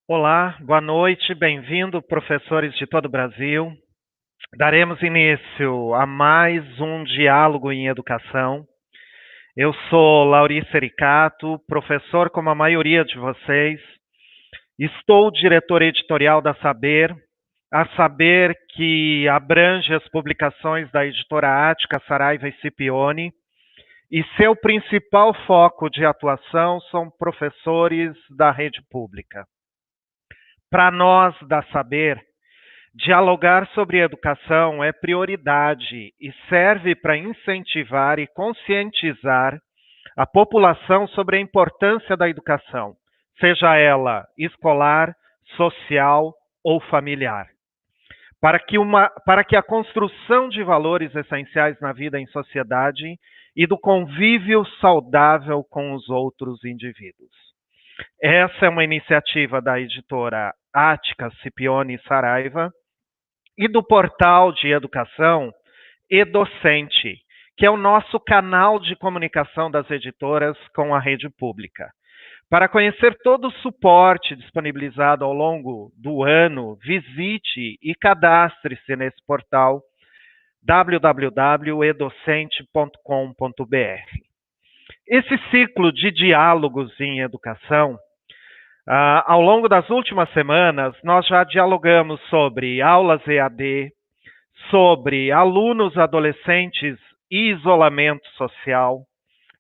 Olá, boa noite, bem-vindo, professores de todo o Brasil. Daremos início a mais um diálogo em educação. Eu sou Laurice Ericato, professor como a maioria de vocês. Estou diretor editorial da Saber, a Saber que abrange as publicações da editora Ática, Saraiva e Scipione, e seu principal foco de atuação são professores da rede pública. Para nós da Saber, dialogar sobre educação é prioridade e serve para incentivar e conscientizar a população sobre a importância da educação, seja ela escolar, social ou familiar. Para que a construção de valores essenciais na vida em sociedade e do convívio saudável com os outros indivíduos. Essa é uma iniciativa da editora Ática, Scipione e Saraiva, e do portal de educação eDocente, que é o nosso canal de comunicação das editoras com a rede pública. Para conhecer todo o suporte disponibilizado ao longo do ano, visite e cadastre-se nesse portal www.edocente.com.br. Esse ciclo de diálogos em educação, ao longo das últimas semanas, nós já dialogamos sobre aulas EAD, sobre alunos adolescentes e isolamento social,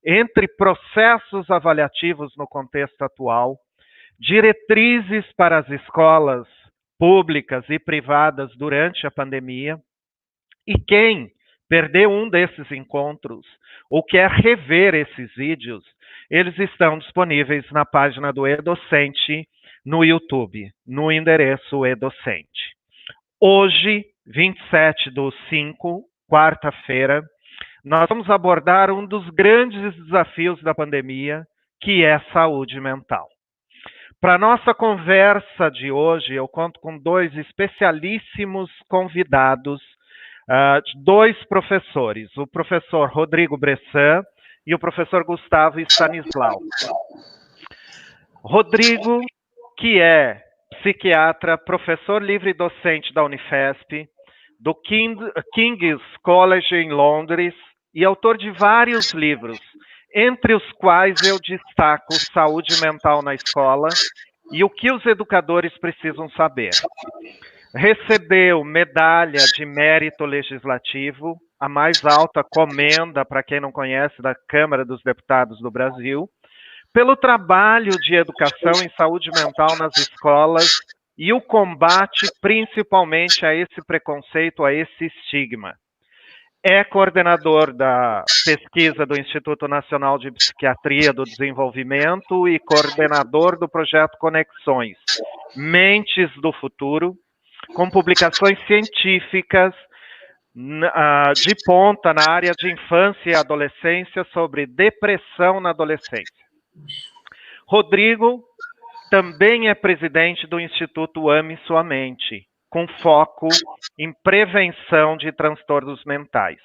entre processos avaliativos no contexto atual, diretrizes para as escolas públicas e privadas durante a pandemia, e quem perdeu um desses encontros ou quer rever esses vídeos, eles estão disponíveis na página do eDocente no YouTube, no endereço eDocente. Hoje, 27/5, quarta-feira, nós vamos abordar um dos grandes desafios da pandemia, que é saúde mental. Para a nossa conversa de hoje, eu conto com dois especialíssimos convidados, dois professores, o professor Rodrigo Bressan e o professor Gustavo Stanislau. Rodrigo, que é psiquiatra, professor livre docente da Unifesp, do King's College em Londres e autor de vários livros, entre os quais eu destaco Saúde Mental na Escola e o que os educadores precisam saber. Recebeu medalha de mérito legislativo, a mais alta comenda, para quem não conhece, da Câmara dos Deputados do Brasil, pelo trabalho de educação em saúde mental nas escolas e o combate principalmente a esse preconceito, a esse estigma. É coordenador da pesquisa do Instituto Nacional de Psiquiatria do Desenvolvimento e coordenador do projeto Conexões, Mentes do Futuro, com publicações científicas de ponta na área de infância e adolescência sobre depressão na adolescência. Rodrigo também é presidente do Instituto Ame Sua Mente, com foco em prevenção de transtornos mentais.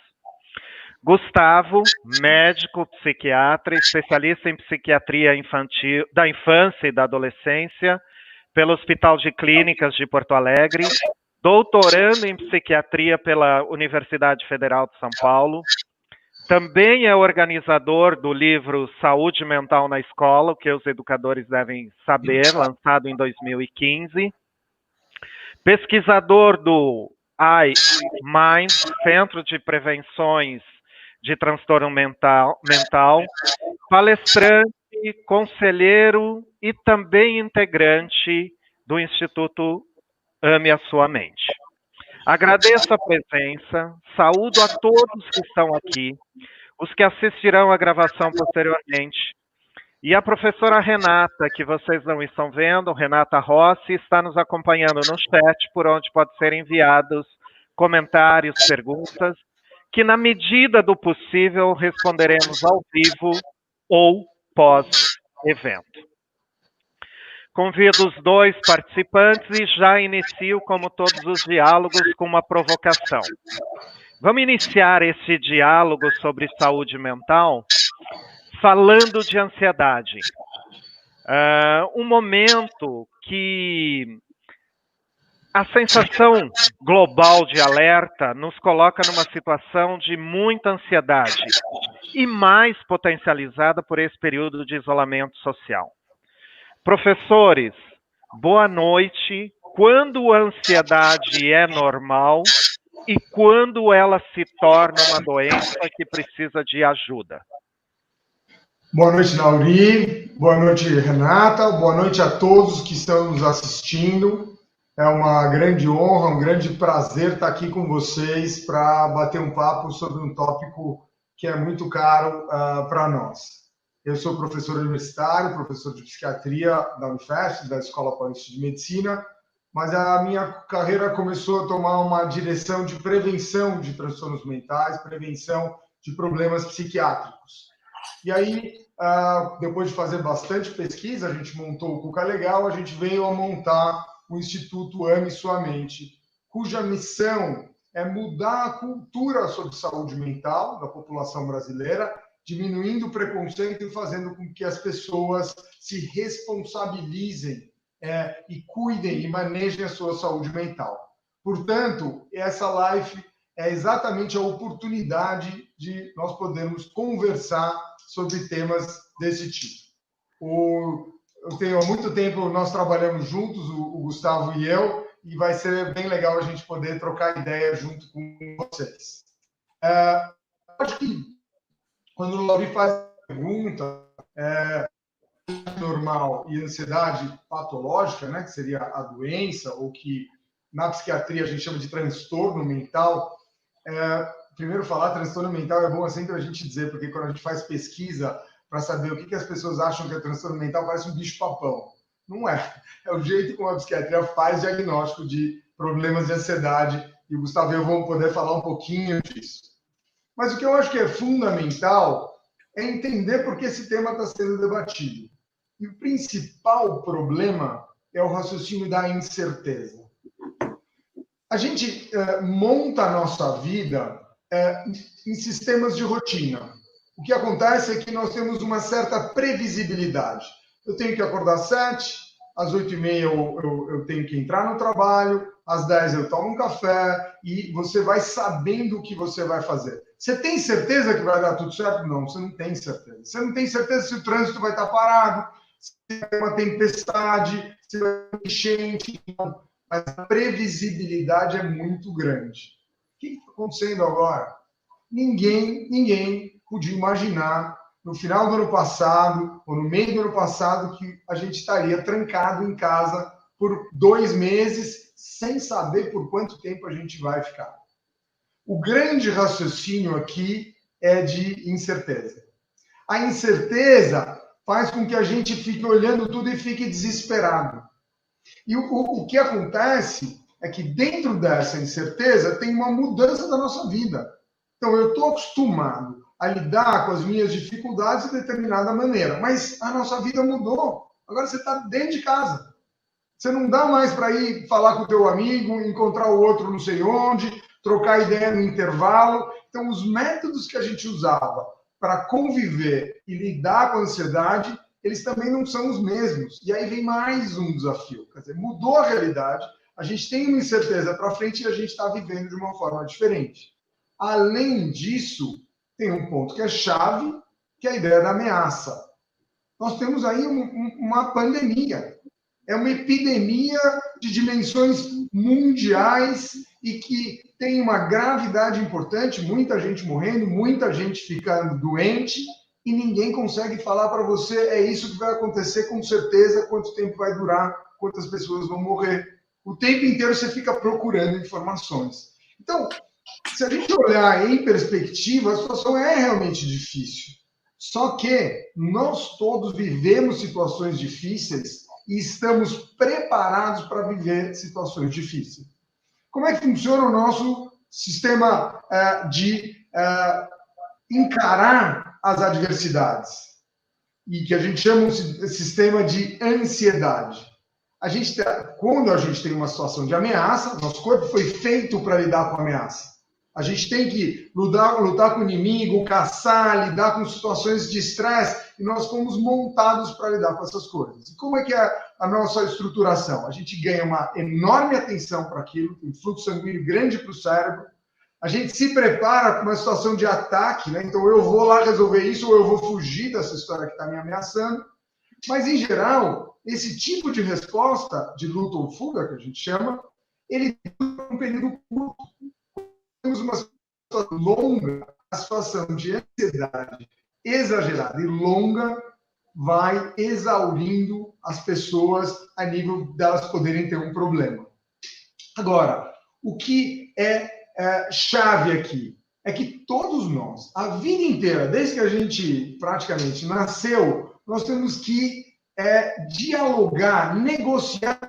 Gustavo, médico, psiquiatra, especialista em psiquiatria infantil, da infância e da adolescência, pelo Hospital de Clínicas de Porto Alegre, doutorando em psiquiatria pela Universidade Federal de São Paulo. Também é organizador do livro Saúde Mental na Escola, o que os educadores devem saber, lançado em 2015. Pesquisador do iMind, Centro de Prevenções de Transtorno Mental, palestrante, conselheiro e também integrante do Instituto Ame a Sua Mente. Agradeço a presença, saúdo a todos que estão aqui, os que assistirão à gravação posteriormente, e a professora Renata, que vocês não estão vendo, Renata Rossi, está nos acompanhando no chat, por onde pode ser enviados comentários, perguntas, que na medida do possível responderemos ao vivo ou pós-evento. Convido os dois participantes e já inicio, como todos os diálogos, com uma provocação. Vamos iniciar esse diálogo sobre saúde mental falando de ansiedade. Um momento que a sensação global de alerta nos coloca numa situação de muita ansiedade e mais potencializada por esse período de isolamento social. Professores, boa noite. Quando a ansiedade é normal e quando ela se torna uma doença que precisa de ajuda? Boa noite, Nauri. Boa noite, Renata. Boa noite a todos que estão nos assistindo. É uma grande honra, um grande prazer estar aqui com vocês para bater um papo sobre um tópico que é muito caro para nós. Eu sou professor universitário, professor de psiquiatria da Unifesp, da Escola Paulista de Medicina, mas a minha carreira começou a tomar uma direção de prevenção de transtornos mentais, prevenção de problemas psiquiátricos. E aí, depois de fazer bastante pesquisa, a gente montou o Cuca Legal, a gente veio a montar o Instituto Ame Sua Mente, cuja missão é mudar a cultura sobre saúde mental da população brasileira, diminuindo o preconceito e fazendo com que as pessoas se responsabilizem e cuidem e manejem a sua saúde mental. Portanto, essa live é exatamente a oportunidade de nós podermos conversar sobre temas desse tipo. Eu tenho há muito tempo, nós trabalhamos juntos, o Gustavo e eu, e vai ser bem legal a gente poder trocar ideia junto com vocês. Acho que quando o Lauri faz a pergunta, normal e ansiedade patológica, né, que seria a doença, ou que na psiquiatria a gente chama de transtorno mental. Primeiro, falar transtorno mental é bom sempre a gente dizer, porque quando a gente faz pesquisa para saber o que as pessoas acham que é transtorno mental, parece um bicho-papão. Não é. É o jeito como a psiquiatria faz diagnóstico de problemas de ansiedade, e o Gustavo e eu vamos poder falar um pouquinho disso. Mas o que eu acho que é fundamental é entender por que esse tema está sendo debatido. E o principal problema é o raciocínio da incerteza. A gente monta a nossa vida em sistemas de rotina. O que acontece é que nós temos uma certa previsibilidade. Eu tenho que acordar às 7, às 8h30 eu tenho que entrar no trabalho, às 10 eu tomo um café, e você vai sabendo o que você vai fazer. Você tem certeza que vai dar tudo certo? Não, você não tem certeza. Você não tem certeza se o trânsito vai estar parado, se vai ter uma tempestade, se vai ter enchente. Mas a previsibilidade é muito grande. O que está acontecendo agora? Ninguém podia imaginar, no final do ano passado, ou no meio do ano passado, que a gente estaria trancado em casa por 2 meses, sem saber por quanto tempo a gente vai ficar. O grande raciocínio aqui é de incerteza. A incerteza faz com que a gente fique olhando tudo e fique desesperado. E o que acontece é que dentro dessa incerteza tem uma mudança da nossa vida. Então, eu estou acostumado a lidar com as minhas dificuldades de determinada maneira, mas a nossa vida mudou. Agora você está dentro de casa. Você não dá mais para ir falar com o teu amigo, encontrar o outro não sei onde, trocar ideia no intervalo. Então, os métodos que a gente usava para conviver e lidar com a ansiedade, eles também não são os mesmos. E aí vem mais um desafio. Quer dizer, mudou a realidade, a gente tem uma incerteza para frente e a gente está vivendo de uma forma diferente. Além disso, tem um ponto que é chave, que é a ideia da ameaça. Nós temos aí uma pandemia. É uma epidemia de dimensões mundiais e que tem uma gravidade importante, muita gente morrendo, muita gente ficando doente, e ninguém consegue falar para você, é isso que vai acontecer com certeza, quanto tempo vai durar, quantas pessoas vão morrer. O tempo inteiro você fica procurando informações. Então, se a gente olhar em perspectiva, a situação é realmente difícil. Só que nós todos vivemos situações difíceis e estamos preparados para viver situações difíceis. Como é que funciona o nosso sistema de encarar as adversidades? E que a gente chama de sistema de ansiedade. Quando a gente tem uma situação de ameaça, nosso corpo foi feito para lidar com a ameaça. A gente tem que lutar com o inimigo, caçar, lidar com situações de estresse, e nós fomos montados para lidar com essas coisas. E como é que é a nossa estruturação? A gente ganha uma enorme atenção para aquilo, um fluxo sanguíneo grande para o cérebro, a gente se prepara para uma situação de ataque, né? Então eu vou lá resolver isso ou eu vou fugir dessa história que está me ameaçando. Mas, em geral, esse tipo de resposta de luta ou fuga, que a gente chama, ele dura um período curto. Temos uma situação longa, a situação de ansiedade exagerada e longa vai exaurindo as pessoas a nível delas poderem ter um problema. Agora, o que é chave aqui é que todos nós, a vida inteira, desde que a gente praticamente nasceu, nós temos que dialogar, negociar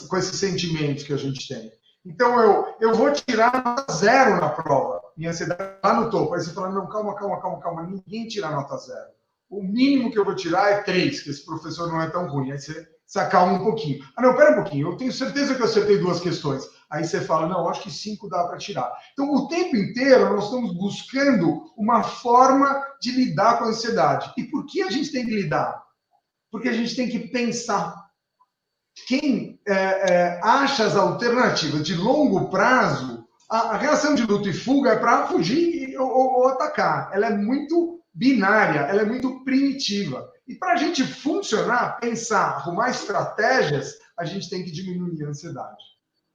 com esses sentimentos que a gente tem. Então, eu vou tirar nota 0 na prova. Minha ansiedade lá no topo. Aí você fala, não, calma. Ninguém tira nota 0. O mínimo que eu vou tirar é 3, que esse professor não é tão ruim. Aí você se acalma um pouquinho. Ah, não, pera um pouquinho. Eu tenho certeza que eu acertei 2 questões. Aí você fala, não, acho que 5 dá para tirar. Então, o tempo inteiro, nós estamos buscando uma forma de lidar com a ansiedade. E por que a gente tem que lidar? Porque a gente tem que pensar. Quem acha as alternativas de longo prazo, a reação de luta e fuga é para fugir ou atacar. Ela é muito binária, ela é muito primitiva. E para a gente funcionar, pensar, arrumar estratégias, a gente tem que diminuir a ansiedade.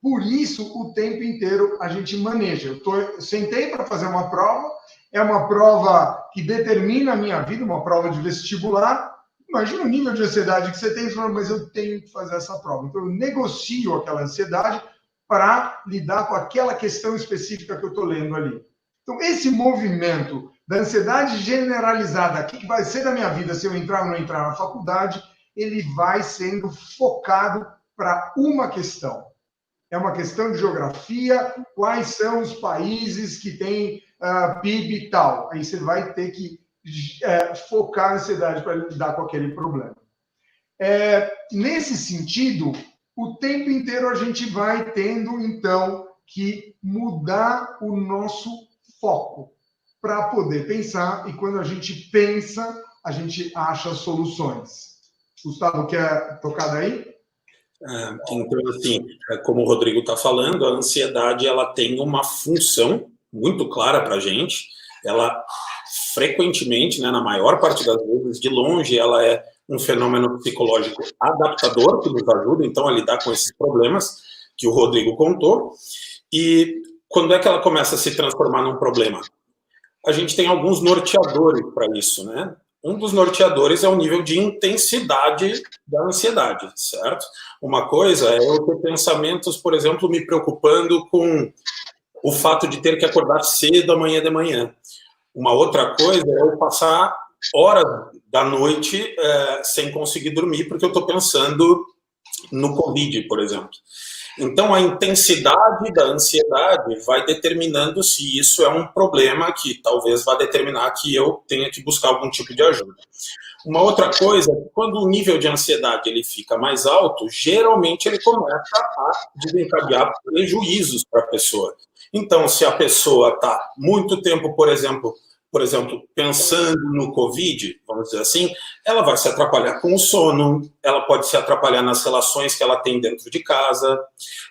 Por isso, o tempo inteiro a gente maneja. Eu sentei para fazer uma prova, é uma prova que determina a minha vida, uma prova de vestibular. Imagina o nível de ansiedade que você tem, mas eu tenho que fazer essa prova. Então, eu negocio aquela ansiedade para lidar com aquela questão específica que eu estou lendo ali. Então, esse movimento da ansiedade generalizada, o que vai ser da minha vida se eu entrar ou não entrar na faculdade, ele vai sendo focado para uma questão. É uma questão de geografia, quais são os países que têm PIB e tal. Aí você vai ter que focar a ansiedade para lidar com aquele problema. Nesse sentido, o tempo inteiro a gente vai tendo, então, que mudar o nosso foco para poder pensar, e quando a gente pensa, a gente acha soluções. Gustavo, quer tocar daí? Então, assim, como o Rodrigo está falando, a ansiedade ela tem uma função muito clara para a gente. Ela frequentemente, né, na maior parte das vezes, de longe, ela é um fenômeno psicológico adaptador que nos ajuda, então, a lidar com esses problemas que o Rodrigo contou. E quando é que ela começa a se transformar num problema? A gente tem alguns norteadores para isso, né? Um dos norteadores é o nível de intensidade da ansiedade, certo? Uma coisa é eu ter pensamentos, por exemplo, me preocupando com o fato de ter que acordar cedo amanhã de manhã. Uma outra coisa é eu passar horas da noite sem conseguir dormir porque eu estou pensando no Covid, por exemplo. Então, a intensidade da ansiedade vai determinando se isso é um problema que talvez vá determinar que eu tenha que buscar algum tipo de ajuda. Uma outra coisa, quando o nível de ansiedade ele fica mais alto, geralmente ele começa a desencadear prejuízos para a pessoa. Então, se a pessoa está muito tempo, por exemplo, pensando no Covid, vamos dizer assim, ela vai se atrapalhar com o sono, ela pode se atrapalhar nas relações que ela tem dentro de casa.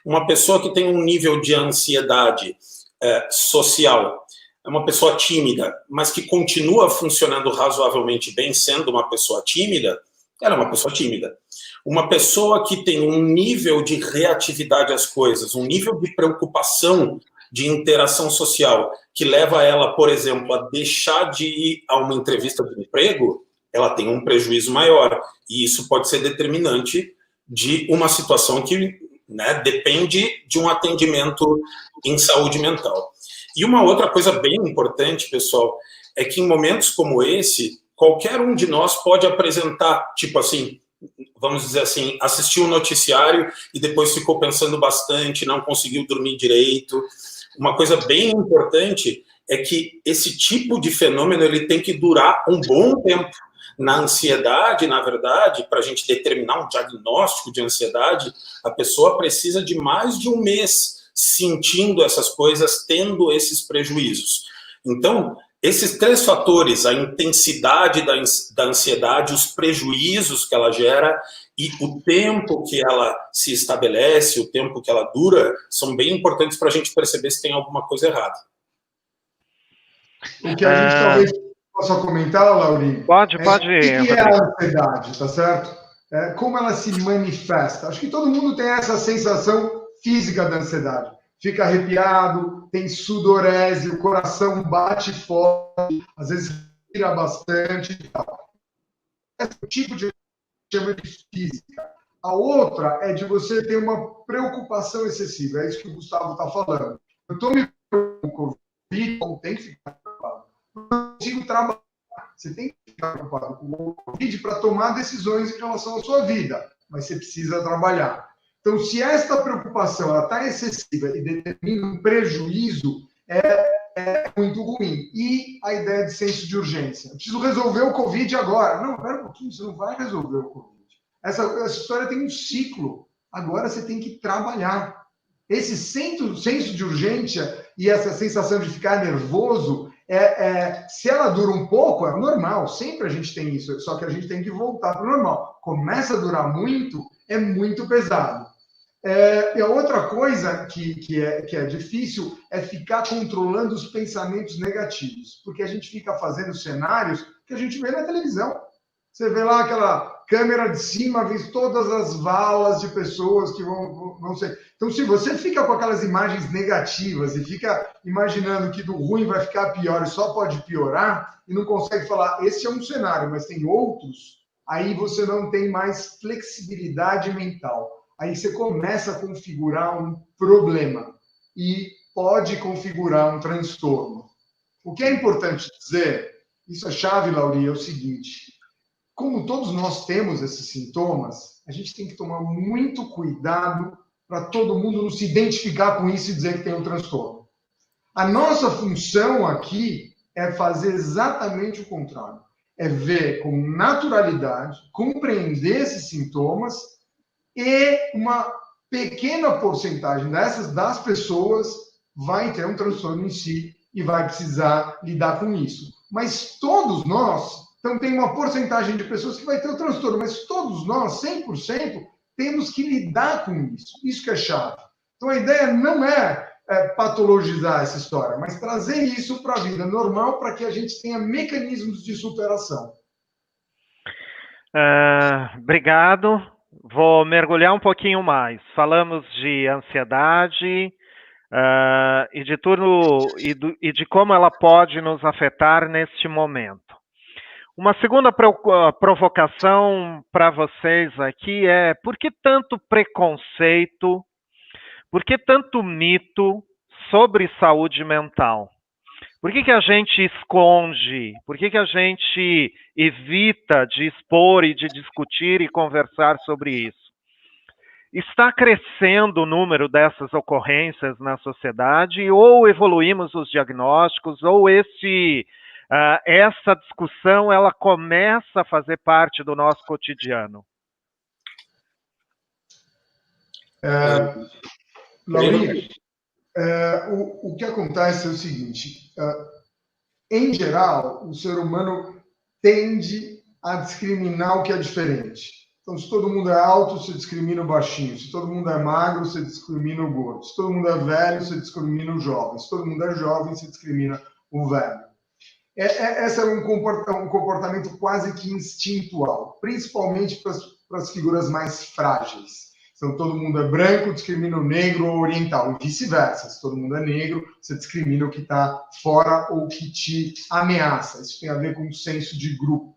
Uma pessoa que tem um nível de ansiedade social, é uma pessoa tímida, mas que continua funcionando razoavelmente bem sendo uma pessoa tímida, ela é uma pessoa tímida. Uma pessoa que tem um nível de reatividade às coisas, um nível de preocupação, de interação social, que leva ela, por exemplo, a deixar de ir a uma entrevista de emprego, ela tem um prejuízo maior. E isso pode ser determinante de uma situação que, né, depende de um atendimento em saúde mental. E uma outra coisa bem importante, pessoal, é que em momentos como esse, qualquer um de nós pode apresentar, tipo assim, vamos dizer assim, assistiu um noticiário e depois ficou pensando bastante, não conseguiu dormir direito. Uma coisa bem importante é que esse tipo de fenômeno ele tem que durar um bom tempo. Na ansiedade, na verdade, para a gente determinar um diagnóstico de ansiedade, a pessoa precisa de mais de um mês sentindo essas coisas, tendo esses prejuízos. Então, esses 3 fatores, a intensidade da ansiedade, os prejuízos que ela gera e o tempo que ela se estabelece, o tempo que ela dura, são bem importantes para a gente perceber se tem alguma coisa errada. O que a gente talvez possa comentar, Laurinho, pode o que é a ansiedade, tá certo? Como ela se manifesta. Acho que todo mundo tem essa sensação física da ansiedade. Fica arrepiado, tem sudorese, o coração bate forte, às vezes respira bastante e tal. Esse é o tipo de chama de física. A outra é de você ter uma preocupação excessiva. É isso que o Gustavo está falando. Eu estou me preocupando com o Covid, não tem que ficar preocupado. Eu não consigo trabalhar. Você tem que ficar preocupado com o Covid para tomar decisões em relação à sua vida, mas você precisa trabalhar. Então, se esta preocupação está excessiva e determina um prejuízo, é muito ruim. E a ideia de senso de urgência. Eu preciso resolver o Covid agora. Não, espera um pouquinho, você não vai resolver o Covid. Essa história tem um ciclo. Agora você tem que trabalhar. Esse senso de urgência e essa sensação de ficar nervoso, se ela dura um pouco, é normal. Sempre a gente tem isso, só que a gente tem que voltar para o normal. Começa a durar muito, é muito pesado. E a outra coisa que é difícil é ficar controlando os pensamentos negativos, porque a gente fica fazendo cenários que a gente vê na televisão. Você vê lá aquela câmera de cima, vê todas as valas de pessoas que vão ser. Então, se você fica com aquelas imagens negativas e fica imaginando que do ruim vai ficar pior e só pode piorar, e não consegue falar, esse é um cenário, mas tem outros, aí você não tem mais flexibilidade mental. Aí você começa a configurar um problema e pode configurar um transtorno. O que é importante dizer, isso é chave, Lauri, é o seguinte: como todos nós temos esses sintomas, a gente tem que tomar muito cuidado para todo mundo não se identificar com isso e dizer que tem um transtorno. A nossa função aqui é fazer exatamente o contrário. É ver com naturalidade, compreender esses sintomas, e uma pequena porcentagem das pessoas vai ter um transtorno em si e vai precisar lidar com isso. Mas todos nós, então tem uma porcentagem de pessoas que vai ter o transtorno, mas todos nós, 100%, temos que lidar com isso. Isso que é chave. Então a ideia não é patologizar essa história, mas trazer isso para a vida normal para que a gente tenha mecanismos de superação. Obrigado. Vou mergulhar um pouquinho mais. Falamos de ansiedade e de tudo e de como ela pode nos afetar neste momento. Uma segunda provocação para vocês aqui é: por que tanto preconceito, por que tanto mito sobre saúde mental? Por que a gente esconde? Por que a gente evita de expor e de discutir e conversar sobre isso? Está crescendo o número dessas ocorrências na sociedade, ou evoluímos os diagnósticos, ou essa discussão ela começa a fazer parte do nosso cotidiano? Laurinho, o que acontece é o seguinte: em geral, o ser humano tende a discriminar o que é diferente. Então, se todo mundo é alto, você discrimina o baixinho. Se todo mundo é magro, você discrimina o gordo. Se todo mundo é velho, você discrimina o jovem. Se todo mundo é jovem, você discrimina o velho. Esse é um comportamento quase que instintual, principalmente para as figuras mais frágeis. Então, todo mundo é branco, discrimina o negro ou oriental, e vice-versa. Se todo mundo é negro, você discrimina o que está fora ou que te ameaça. Isso tem a ver com o senso de grupo.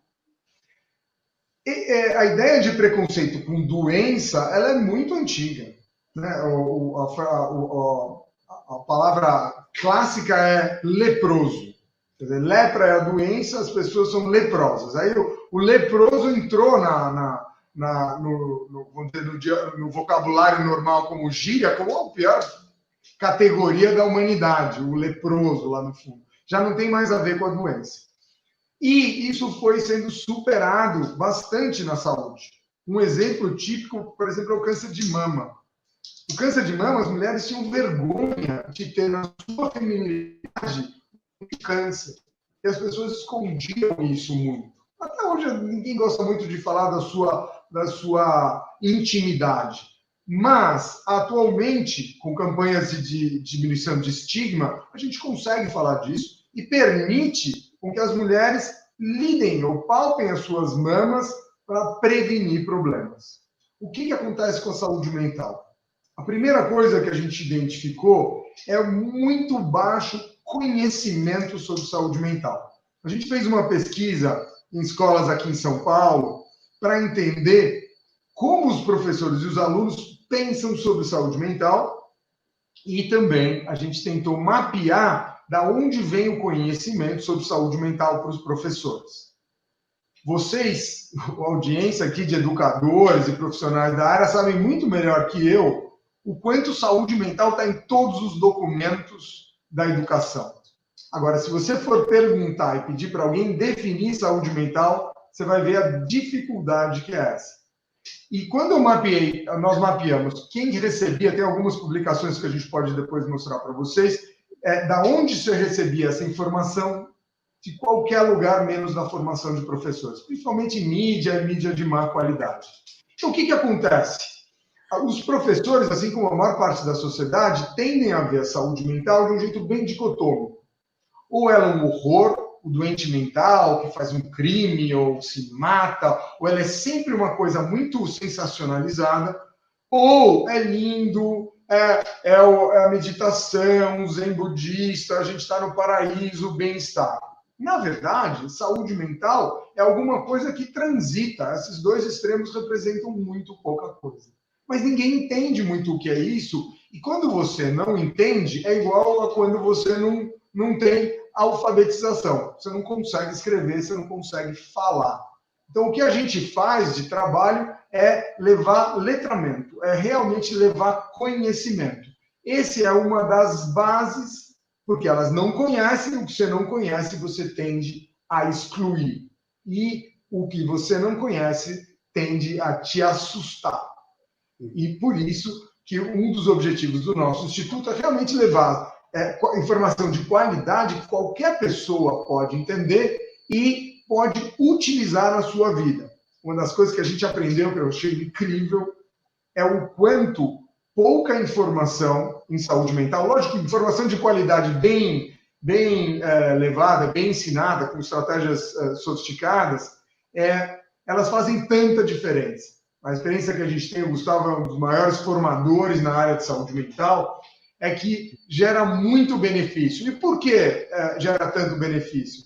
A ideia de preconceito com doença, ela é muito antiga. Né? A palavra clássica é leproso. Quer dizer, lepra é a doença, as pessoas são leprosas. Aí o leproso entrou no vocabulário normal como gíria, como a pior categoria da humanidade, o leproso lá no fundo. Já não tem mais a ver com a doença. E isso foi sendo superado bastante na saúde. Um exemplo típico, por exemplo, é o câncer de mama. O câncer de mama, as mulheres tinham vergonha de ter na sua feminilidade um câncer. E as pessoas escondiam isso muito. Até hoje ninguém gosta muito de falar da sua intimidade. Mas, atualmente, com campanhas de diminuição de estigma, a gente consegue falar disso e permite com que as mulheres lidem ou palpem as suas mamas para prevenir problemas. O que acontece com a saúde mental? A primeira coisa que a gente identificou é muito baixo conhecimento sobre saúde mental. A gente fez uma pesquisa em escolas aqui em São Paulo para entender como os professores e os alunos pensam sobre saúde mental e também a gente tentou mapear da onde vem o conhecimento sobre saúde mental para os professores. Vocês, a audiência aqui de educadores e profissionais da área, sabem muito melhor que eu o quanto saúde mental está em todos os documentos da educação. Agora, se você for perguntar e pedir para alguém definir saúde mental, você vai ver a dificuldade que é essa. E quando nós mapeamos quem recebia, tem algumas publicações que a gente pode depois mostrar para vocês, da onde você recebia essa informação, de qualquer lugar, menos na formação de professores, principalmente mídia e mídia de má qualidade. Então, o que acontece? Os professores, assim como a maior parte da sociedade, tendem a ver a saúde mental de um jeito bem dicotômico. Ou ela é um horror, o doente mental que faz um crime ou se mata, ou ela é sempre uma coisa muito sensacionalizada, ou é lindo, é a meditação, o zen budista, a gente está no paraíso, bem-estar. Na verdade, saúde mental é alguma coisa que transita. Esses dois extremos representam muito pouca coisa. Mas ninguém entende muito o que é isso, e quando você não entende, é igual a quando você não tem alfabetização. Você não consegue escrever, você não consegue falar. Então, o que a gente faz de trabalho é levar letramento, é realmente levar conhecimento. Essa é uma das bases, porque elas não conhecem, o que você não conhece, você tende a excluir. E o que você não conhece tende a te assustar. E por isso que um dos objetivos do nosso instituto é realmente levar informação de qualidade que qualquer pessoa pode entender e pode utilizar na sua vida. Uma das coisas que a gente aprendeu, que eu achei incrível, é o quanto pouca informação em saúde mental, lógico que informação de qualidade bem levada, bem ensinada, com estratégias sofisticadas, elas fazem tanta diferença. A experiência que a gente tem, o Gustavo é um dos maiores formadores na área de saúde mental, é que gera muito benefício. E por que gera tanto benefício?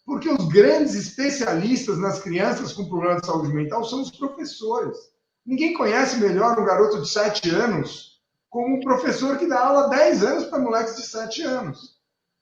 Porque os grandes especialistas nas crianças com problema de saúde mental são os professores. Ninguém conhece melhor um garoto de 7 anos como um professor que dá aula há 10 anos para moleques de 7 anos.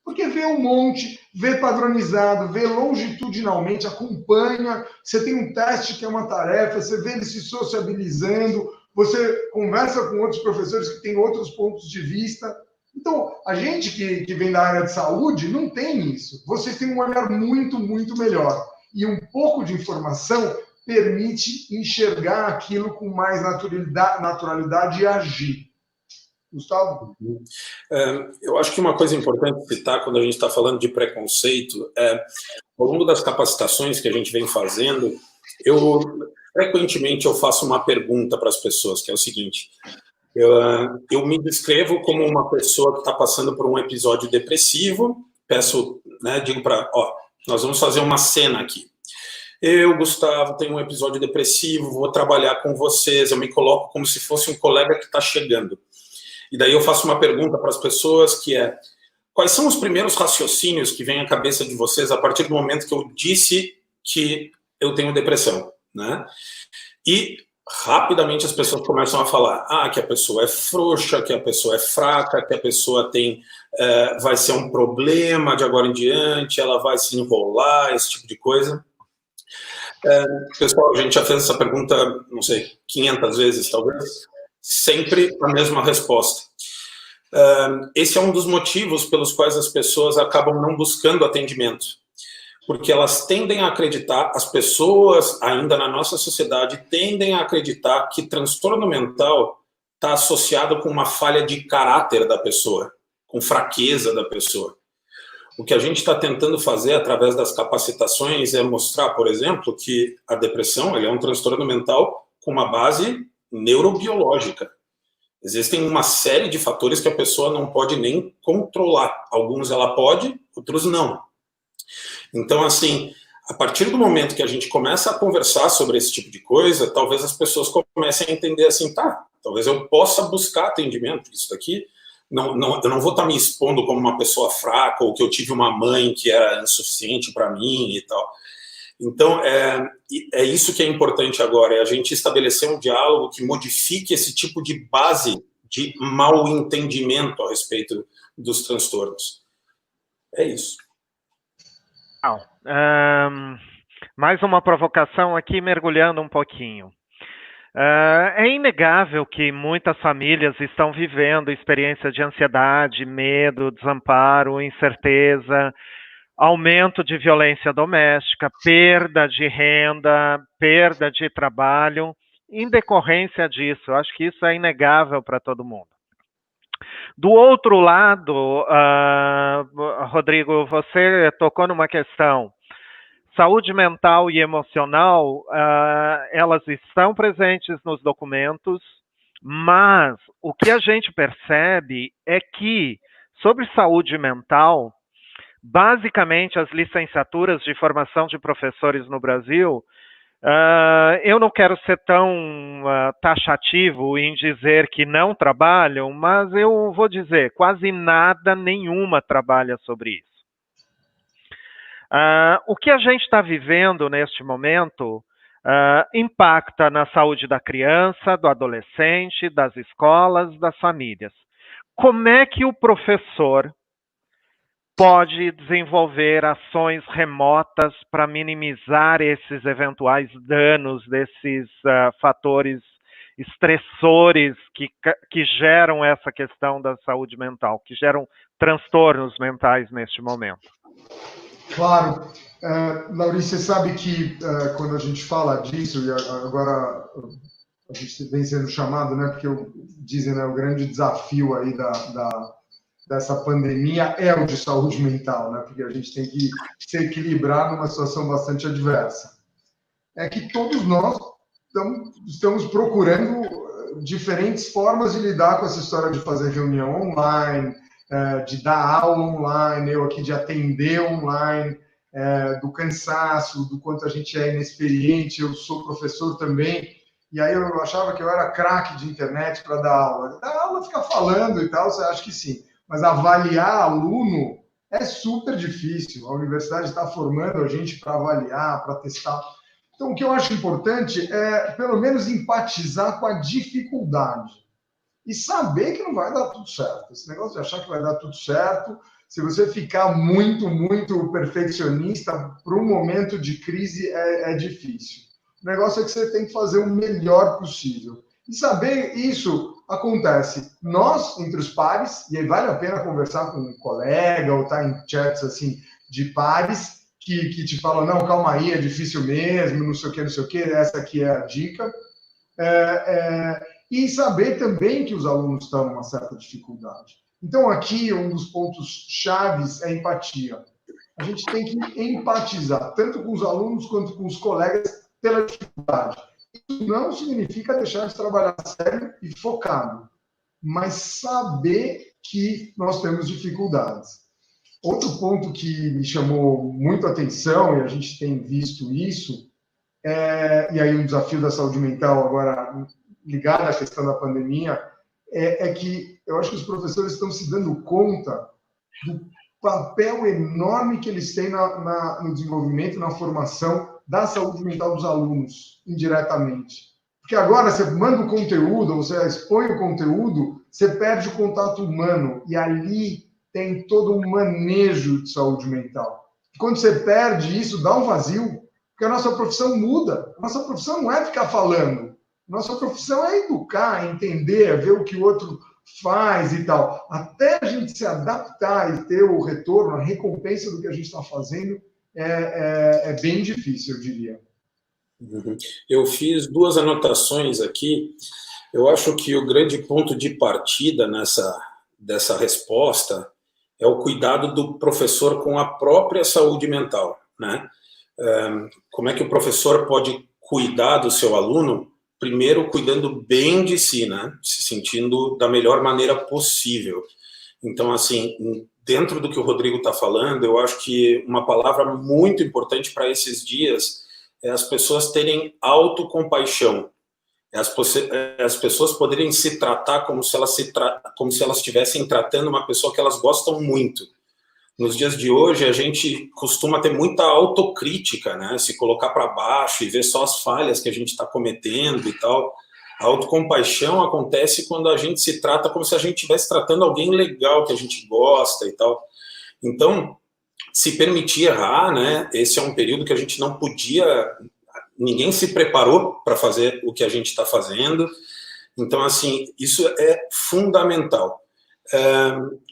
Porque vê um monte, vê padronizado, vê longitudinalmente, acompanha, você tem um teste que é uma tarefa, você vê ele se sociabilizando, você conversa com outros professores que têm outros pontos de vista. Então, a gente que vem da área de saúde não tem isso. Vocês têm um olhar muito, muito melhor. E um pouco de informação permite enxergar aquilo com mais naturalidade e agir. Gustavo? Eu acho que uma coisa importante citar quando a gente está falando de preconceito ao longo das capacitações que a gente vem fazendo, frequentemente eu faço uma pergunta para as pessoas, que é o seguinte: eu me descrevo como uma pessoa que está passando por um episódio depressivo, digo para, nós vamos fazer uma cena aqui. Eu, Gustavo, tenho um episódio depressivo, vou trabalhar com vocês, eu me coloco como se fosse um colega que está chegando. E daí eu faço uma pergunta para as pessoas que é: quais são os primeiros raciocínios que vêm à cabeça de vocês a partir do momento que eu disse que eu tenho depressão, né? E rapidamente as pessoas começam a falar que a pessoa é frouxa, que a pessoa é fraca, que a pessoa vai ser um problema de agora em diante, ela vai se enrolar, esse tipo de coisa. Pessoal, a gente já fez essa pergunta, não sei, 500 vezes talvez, sempre a mesma resposta. Esse é um dos motivos pelos quais as pessoas acabam não buscando atendimento, porque elas tendem a acreditar, as pessoas ainda na nossa sociedade tendem a acreditar que transtorno mental está associado com uma falha de caráter da pessoa, com fraqueza da pessoa. O que a gente está tentando fazer através das capacitações é mostrar, por exemplo, que a depressão é um transtorno mental com uma base neurobiológica. Existem uma série de fatores que a pessoa não pode nem controlar. Alguns ela pode, outros não. Então, assim, a partir do momento que a gente começa a conversar sobre esse tipo de coisa, talvez as pessoas comecem a entender assim, tá, talvez eu possa buscar atendimento, isso daqui, eu não vou estar me expondo como uma pessoa fraca, ou que eu tive uma mãe que era insuficiente para mim e tal. Então, é isso que é importante agora, é a gente estabelecer um diálogo que modifique esse tipo de base de mal entendimento a respeito dos transtornos. É isso. Mais uma provocação aqui, mergulhando um pouquinho. É inegável que muitas famílias estão vivendo experiências de ansiedade, medo, desamparo, incerteza, aumento de violência doméstica, perda de renda, perda de trabalho, em decorrência disso. Eu acho que isso é inegável para todo mundo. Do outro lado, Rodrigo, você tocou numa questão. Saúde mental e emocional, elas estão presentes nos documentos, mas o que a gente percebe é que, sobre saúde mental, basicamente as licenciaturas de formação de professores no Brasil, eu não quero ser tão taxativo em dizer que não trabalham, mas eu vou dizer, quase nada, nenhuma trabalha sobre isso. O que a gente está vivendo neste momento impacta na saúde da criança, do adolescente, das escolas, das famílias. Como é que o professor pode desenvolver ações remotas para minimizar esses eventuais danos desses fatores estressores que geram essa questão da saúde mental, que geram transtornos mentais neste momento? Claro. Laurice, você sabe que quando a gente fala disso, e agora a gente vem sendo chamado, né, porque dizem, né, o grande desafio aí dessa pandemia é o de saúde mental, né, porque a gente tem que se equilibrar numa situação bastante adversa. É que todos nós estamos procurando diferentes formas de lidar com essa história de fazer reunião online, de dar aula online, eu aqui de atender online, do cansaço, do quanto a gente é inexperiente. Eu sou professor também, e aí eu achava que eu era craque de internet para dar aula. Dar aula, ficar falando e tal, você acha que sim. Mas avaliar aluno é super difícil. A universidade está formando a gente para avaliar, para testar. Então, o que eu acho importante é, pelo menos, empatizar com a dificuldade. E saber que não vai dar tudo certo. Esse negócio de achar que vai dar tudo certo, se você ficar muito, muito perfeccionista, para um momento de crise é difícil. O negócio é que você tem que fazer o melhor possível. E saber isso acontece nós, entre os pares, e aí vale a pena conversar com um colega ou estar em chats assim, de pares que te falam, não, calma aí, é difícil mesmo, não sei o que, essa aqui é a dica. E saber também que os alunos estão numa certa dificuldade. Então, aqui, um dos pontos chaves é a empatia. A gente tem que empatizar, tanto com os alunos quanto com os colegas, pela dificuldade. Isso não significa deixar de trabalhar sério e focado, mas saber que nós temos dificuldades. Outro ponto que me chamou muito a atenção, e a gente tem visto isso, e aí um desafio da saúde mental agora ligado à questão da pandemia, é que eu acho que os professores estão se dando conta do papel enorme que eles têm no desenvolvimento, na formação da saúde mental dos alunos, indiretamente. Porque agora você manda o conteúdo, você expõe o conteúdo, você perde o contato humano, e ali tem todo um manejo de saúde mental. Quando você perde isso, dá um vazio, porque a nossa profissão muda. A nossa profissão não é ficar falando. Nossa profissão é educar, entender, ver o que o outro faz e tal. Até a gente se adaptar e ter o retorno, a recompensa do que a gente está fazendo, é bem difícil, eu diria. Eu fiz duas anotações aqui. Eu acho que o grande ponto de partida dessa resposta é o cuidado do professor com a própria saúde mental, né? Como é que o professor pode cuidar do seu aluno? Primeiro, cuidando bem de si, né? Se sentindo da melhor maneira possível. Então, assim, dentro do que o Rodrigo está falando, eu acho que uma palavra muito importante para esses dias é as pessoas terem autocompaixão. As pessoas poderem se tratar como se elas estivessem tratando uma pessoa que elas gostam muito. Nos dias de hoje, a gente costuma ter muita autocrítica, né? Se colocar para baixo e ver só as falhas que a gente está cometendo e tal. A autocompaixão acontece quando a gente se trata como se a gente estivesse tratando alguém legal, que a gente gosta e tal. Então, se permitir errar, né? Esse é um período que a gente não podia... Ninguém se preparou para fazer o que a gente está fazendo. Então, assim, isso é fundamental.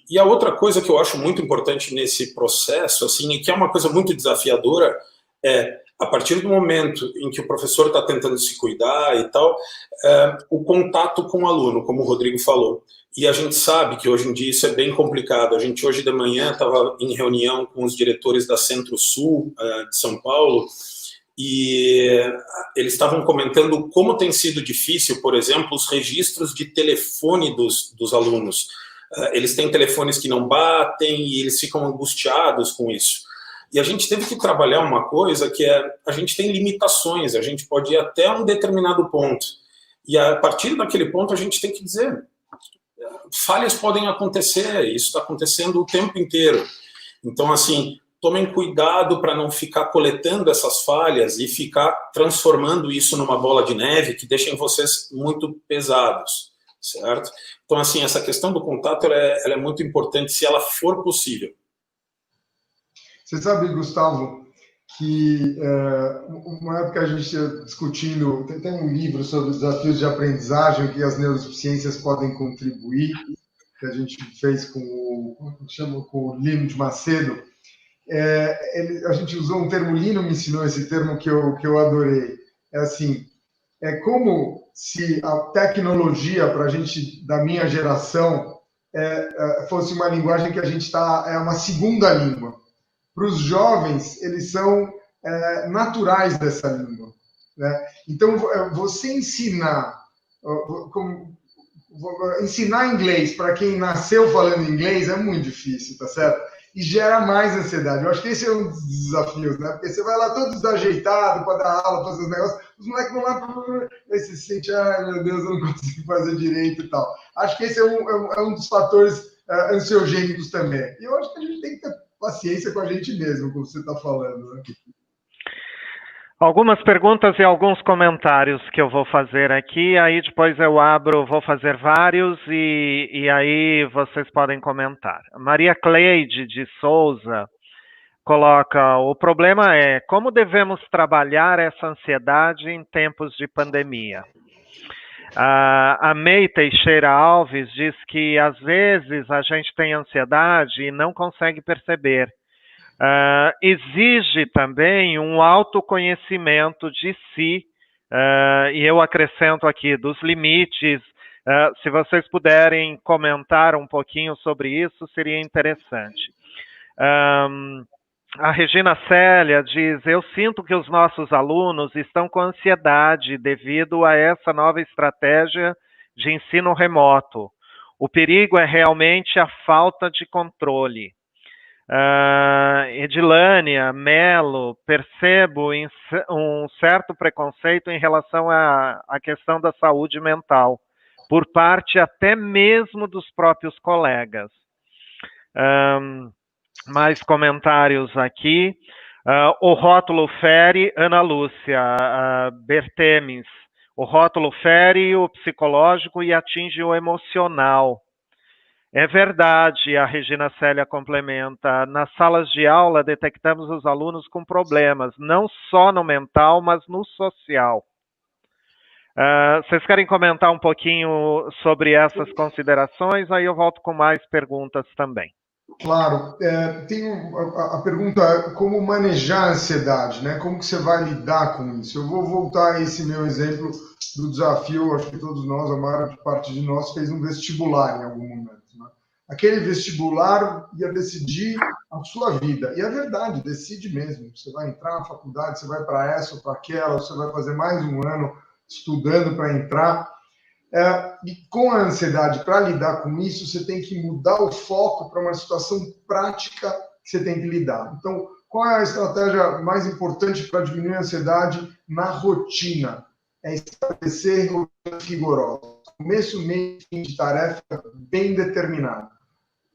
E a outra coisa que eu acho muito importante nesse processo, assim, e que é uma coisa muito desafiadora, é, a partir do momento em que o professor está tentando se cuidar e tal, o contato com o aluno, como o Rodrigo falou. E a gente sabe que hoje em dia isso é bem complicado. A gente hoje de manhã estava em reunião com os diretores da Centro-Sul de São Paulo, e eles estavam comentando como tem sido difícil, por exemplo, os registros de telefone dos alunos. Eles têm telefones que não batem e eles ficam angustiados com isso. E a gente teve que trabalhar uma coisa que é, a gente tem limitações, a gente pode ir até um determinado ponto. E a partir daquele ponto a gente tem que dizer, falhas podem acontecer, isso está acontecendo o tempo inteiro. Então, assim, tomem cuidado para não ficar coletando essas falhas e ficar transformando isso numa bola de neve que deixem vocês muito pesados, certo? Então, assim, essa questão do contato ela é muito importante se ela for possível. Você sabe, Gustavo, que uma época a gente discutindo, tem um livro sobre os desafios de aprendizagem que as neurociências podem contribuir, que a gente fez com o Lino de Macedo. A gente usou um termo, Lino me ensinou esse termo que eu adorei. É assim, é como se a tecnologia para a gente da minha geração fosse uma linguagem que a gente é uma segunda língua. Para os jovens, eles são naturais dessa língua, né? Então, você ensinar inglês para quem nasceu falando inglês é muito difícil, tá certo? E gera mais ansiedade. Eu acho que esse é um dos desafios, né? Porque você vai lá todo desajeitado para dar aula, fazer os negócios, os moleques vão lá, aí você se sente, ai meu Deus, eu não consigo fazer direito e tal. Acho que esse é um dos fatores ansiogênicos também. E eu acho que a gente tem que ter paciência com a gente mesmo, como você está falando, né? Algumas perguntas e alguns comentários que eu vou fazer aqui, aí depois eu vou fazer vários e aí vocês podem comentar. Maria Cleide de Souza coloca, o problema é como devemos trabalhar essa ansiedade em tempos de pandemia. A May Teixeira Alves diz que às vezes a gente tem ansiedade e não consegue perceber. Exige também um autoconhecimento de si, e eu acrescento aqui dos limites. Se vocês puderem comentar um pouquinho sobre isso, seria interessante. A Regina Célia diz, eu sinto que os nossos alunos estão com ansiedade devido a essa nova estratégia de ensino remoto. O perigo é realmente a falta de controle. Edilânia Melo, percebo um certo preconceito em relação à questão da saúde mental, por parte até mesmo dos próprios colegas. Mais comentários aqui. O rótulo fere, Ana Lúcia Bertemes. O rótulo fere o psicológico e atinge o emocional. É verdade, a Regina Célia complementa. Nas salas de aula, detectamos os alunos com problemas, não só no mental, mas no social. Vocês querem comentar um pouquinho sobre essas considerações? Aí eu volto com mais perguntas também. Claro. Tem a pergunta, como manejar a ansiedade, né? Como que você vai lidar com isso? Eu vou voltar a esse meu exemplo do desafio, acho que todos nós, a maior parte de nós, fez um vestibular em algum momento, né? Aquele vestibular ia decidir a sua vida. E é verdade, decide mesmo. Você vai entrar na faculdade, você vai para essa ou para aquela, você vai fazer mais um ano estudando para entrar. E com a ansiedade, para lidar com isso, você tem que mudar o foco para uma situação prática que você tem que lidar. Então, qual é a estratégia mais importante para diminuir a ansiedade na rotina? É estabelecer rotinas rigorosas. Começo, meio e fim de tarefa bem determinado.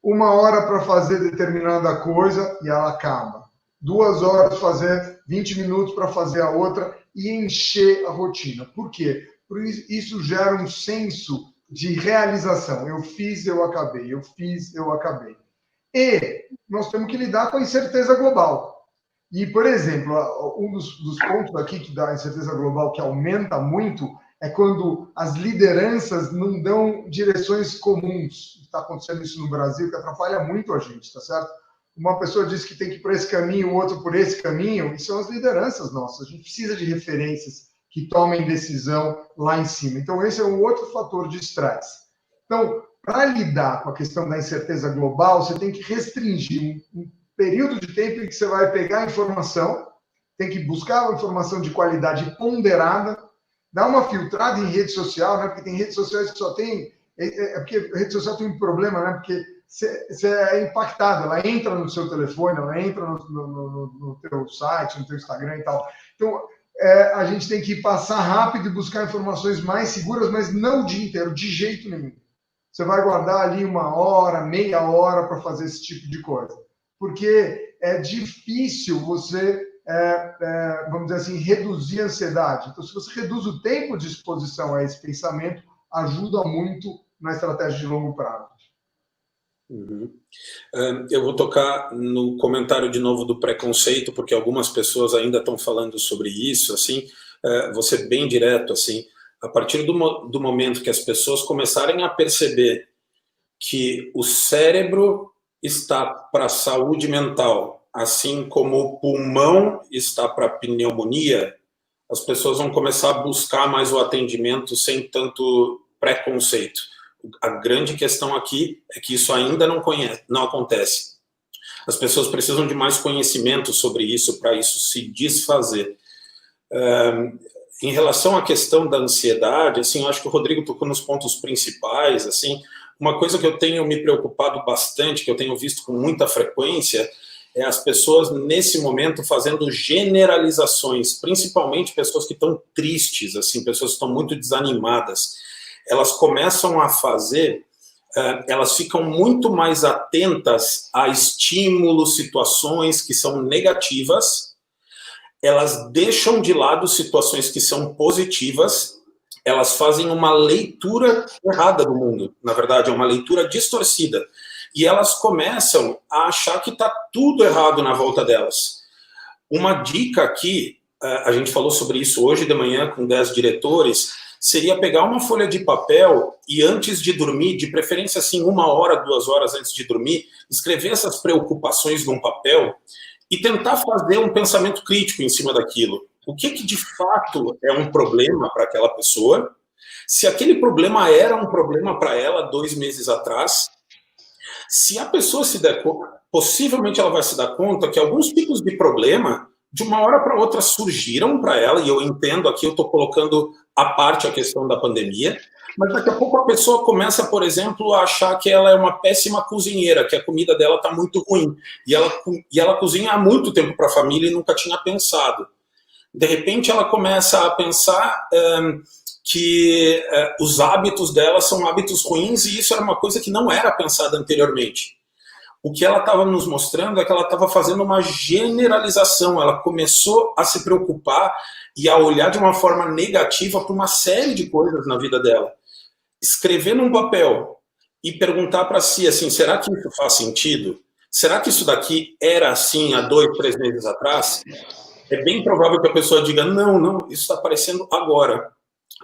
1 hora para fazer determinada coisa e ela acaba. 2 horas fazer, 20 minutos para fazer a outra e encher a rotina. Por quê? Porque isso gera um senso de realização. Eu fiz, eu acabei. Eu fiz, eu acabei. E nós temos que lidar com a incerteza global. E, por exemplo, um dos pontos aqui que dá a incerteza global que aumenta muito é quando as lideranças não dão direções comuns. Está acontecendo isso no Brasil, que atrapalha muito a gente, tá certo? Uma pessoa diz que tem que ir por esse caminho, o outro por esse caminho, e são as lideranças nossas. A gente precisa de referências que tomem decisão lá em cima. Então, esse é um outro fator de estresse. Então, para lidar com a questão da incerteza global, você tem que restringir um período de tempo em que você vai pegar a informação, tem que buscar uma informação de qualidade ponderada, dar uma filtrada em rede social, né? Porque tem redes sociais que só tem... porque a rede social tem um problema, né? Porque você é impactado, ela entra no seu telefone, ela entra no teu site, no teu Instagram e tal. Então, a gente tem que passar rápido e buscar informações mais seguras, mas não o dia inteiro, de jeito nenhum. Você vai guardar ali 1 hora, meia hora para fazer esse tipo de coisa. Porque é difícil você, vamos dizer assim, reduzir a ansiedade. Então, se você reduz o tempo de exposição a esse pensamento, ajuda muito na estratégia de longo prazo. Uhum. Eu vou tocar no comentário de novo do preconceito, porque algumas pessoas ainda estão falando sobre isso, assim, vou ser bem direto, assim, a partir do momento que as pessoas começarem a perceber que o cérebro está para a saúde mental, assim como o pulmão está para a pneumonia, as pessoas vão começar a buscar mais o atendimento sem tanto preconceito. A grande questão aqui é que isso ainda não acontece. As pessoas precisam de mais conhecimento sobre isso para isso se desfazer. Em relação à questão da ansiedade, assim, eu acho que o Rodrigo tocou nos pontos principais. Assim, uma coisa que eu tenho me preocupado bastante, que eu tenho visto com muita frequência, é as pessoas nesse momento fazendo generalizações, principalmente pessoas que estão tristes, assim, pessoas que estão muito desanimadas. Elas começam a fazer, elas ficam muito mais atentas a estímulos, situações que são negativas, elas deixam de lado situações que são positivas, elas fazem uma leitura errada do mundo, na verdade, é uma leitura distorcida, e elas começam a achar que está tudo errado na volta delas. Uma dica aqui, a gente falou sobre isso hoje de manhã com 10 diretores, seria pegar uma folha de papel e antes de dormir, de preferência assim 1 hora, 2 horas antes de dormir, escrever essas preocupações num papel e tentar fazer um pensamento crítico em cima daquilo. O que de fato é um problema para aquela pessoa? Se aquele problema era um problema para ela 2 meses atrás, se a pessoa se der conta, possivelmente ela vai se dar conta que alguns tipos de problema de uma hora para outra surgiram para ela, e eu entendo aqui, eu estou colocando à parte a questão da pandemia, mas daqui a pouco a pessoa começa, por exemplo, a achar que ela é uma péssima cozinheira, que a comida dela está muito ruim, e ela cozinha há muito tempo para a família e nunca tinha pensado. De repente ela começa a pensar que os hábitos dela são hábitos ruins, e isso era uma coisa que não era pensada anteriormente. O que ela estava nos mostrando é que ela estava fazendo uma generalização, ela começou a se preocupar e a olhar de uma forma negativa para uma série de coisas na vida dela. Escrever num papel e perguntar para si, assim, será que isso faz sentido? Será que isso daqui era assim há 2, 3 meses atrás? É bem provável que a pessoa diga, não, isso está aparecendo agora.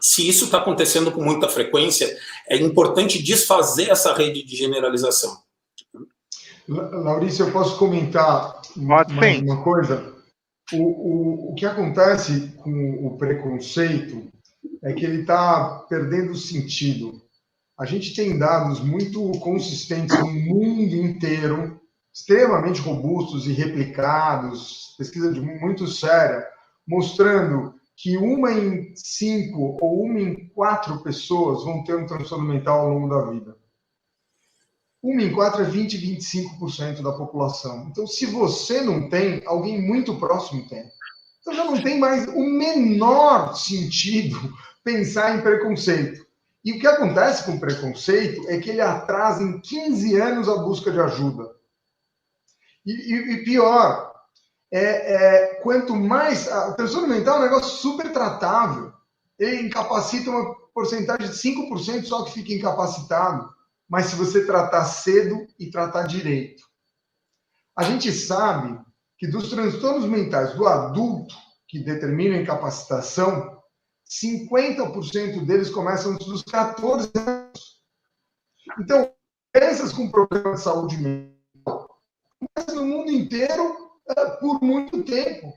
Se isso está acontecendo com muita frequência, é importante desfazer essa rede de generalização. Laurício, eu posso comentar Pode mais sim. uma coisa? O que acontece com o preconceito é que ele está perdendo sentido. A gente tem dados muito consistentes no mundo inteiro, extremamente robustos e replicados, pesquisa muito séria, mostrando que 1 em 5 ou 1 em 4 pessoas vão ter um transtorno mental ao longo da vida. 1 em 4 é 20, 25% da população. Então, se você não tem, alguém muito próximo tem. Então, já não tem mais o menor sentido pensar em preconceito. E o que acontece com o preconceito é que ele atrasa em 15 anos a busca de ajuda. E pior, quanto mais. O transtorno mental é um negócio super tratável. Ele incapacita uma porcentagem de 5% só que fica incapacitado. Mas se você tratar cedo e tratar direito. A gente sabe que dos transtornos mentais do adulto que determinam a incapacitação, 50% deles começam antes dos 14 anos. Então, crianças com problemas de saúde mental começam no mundo inteiro por muito tempo.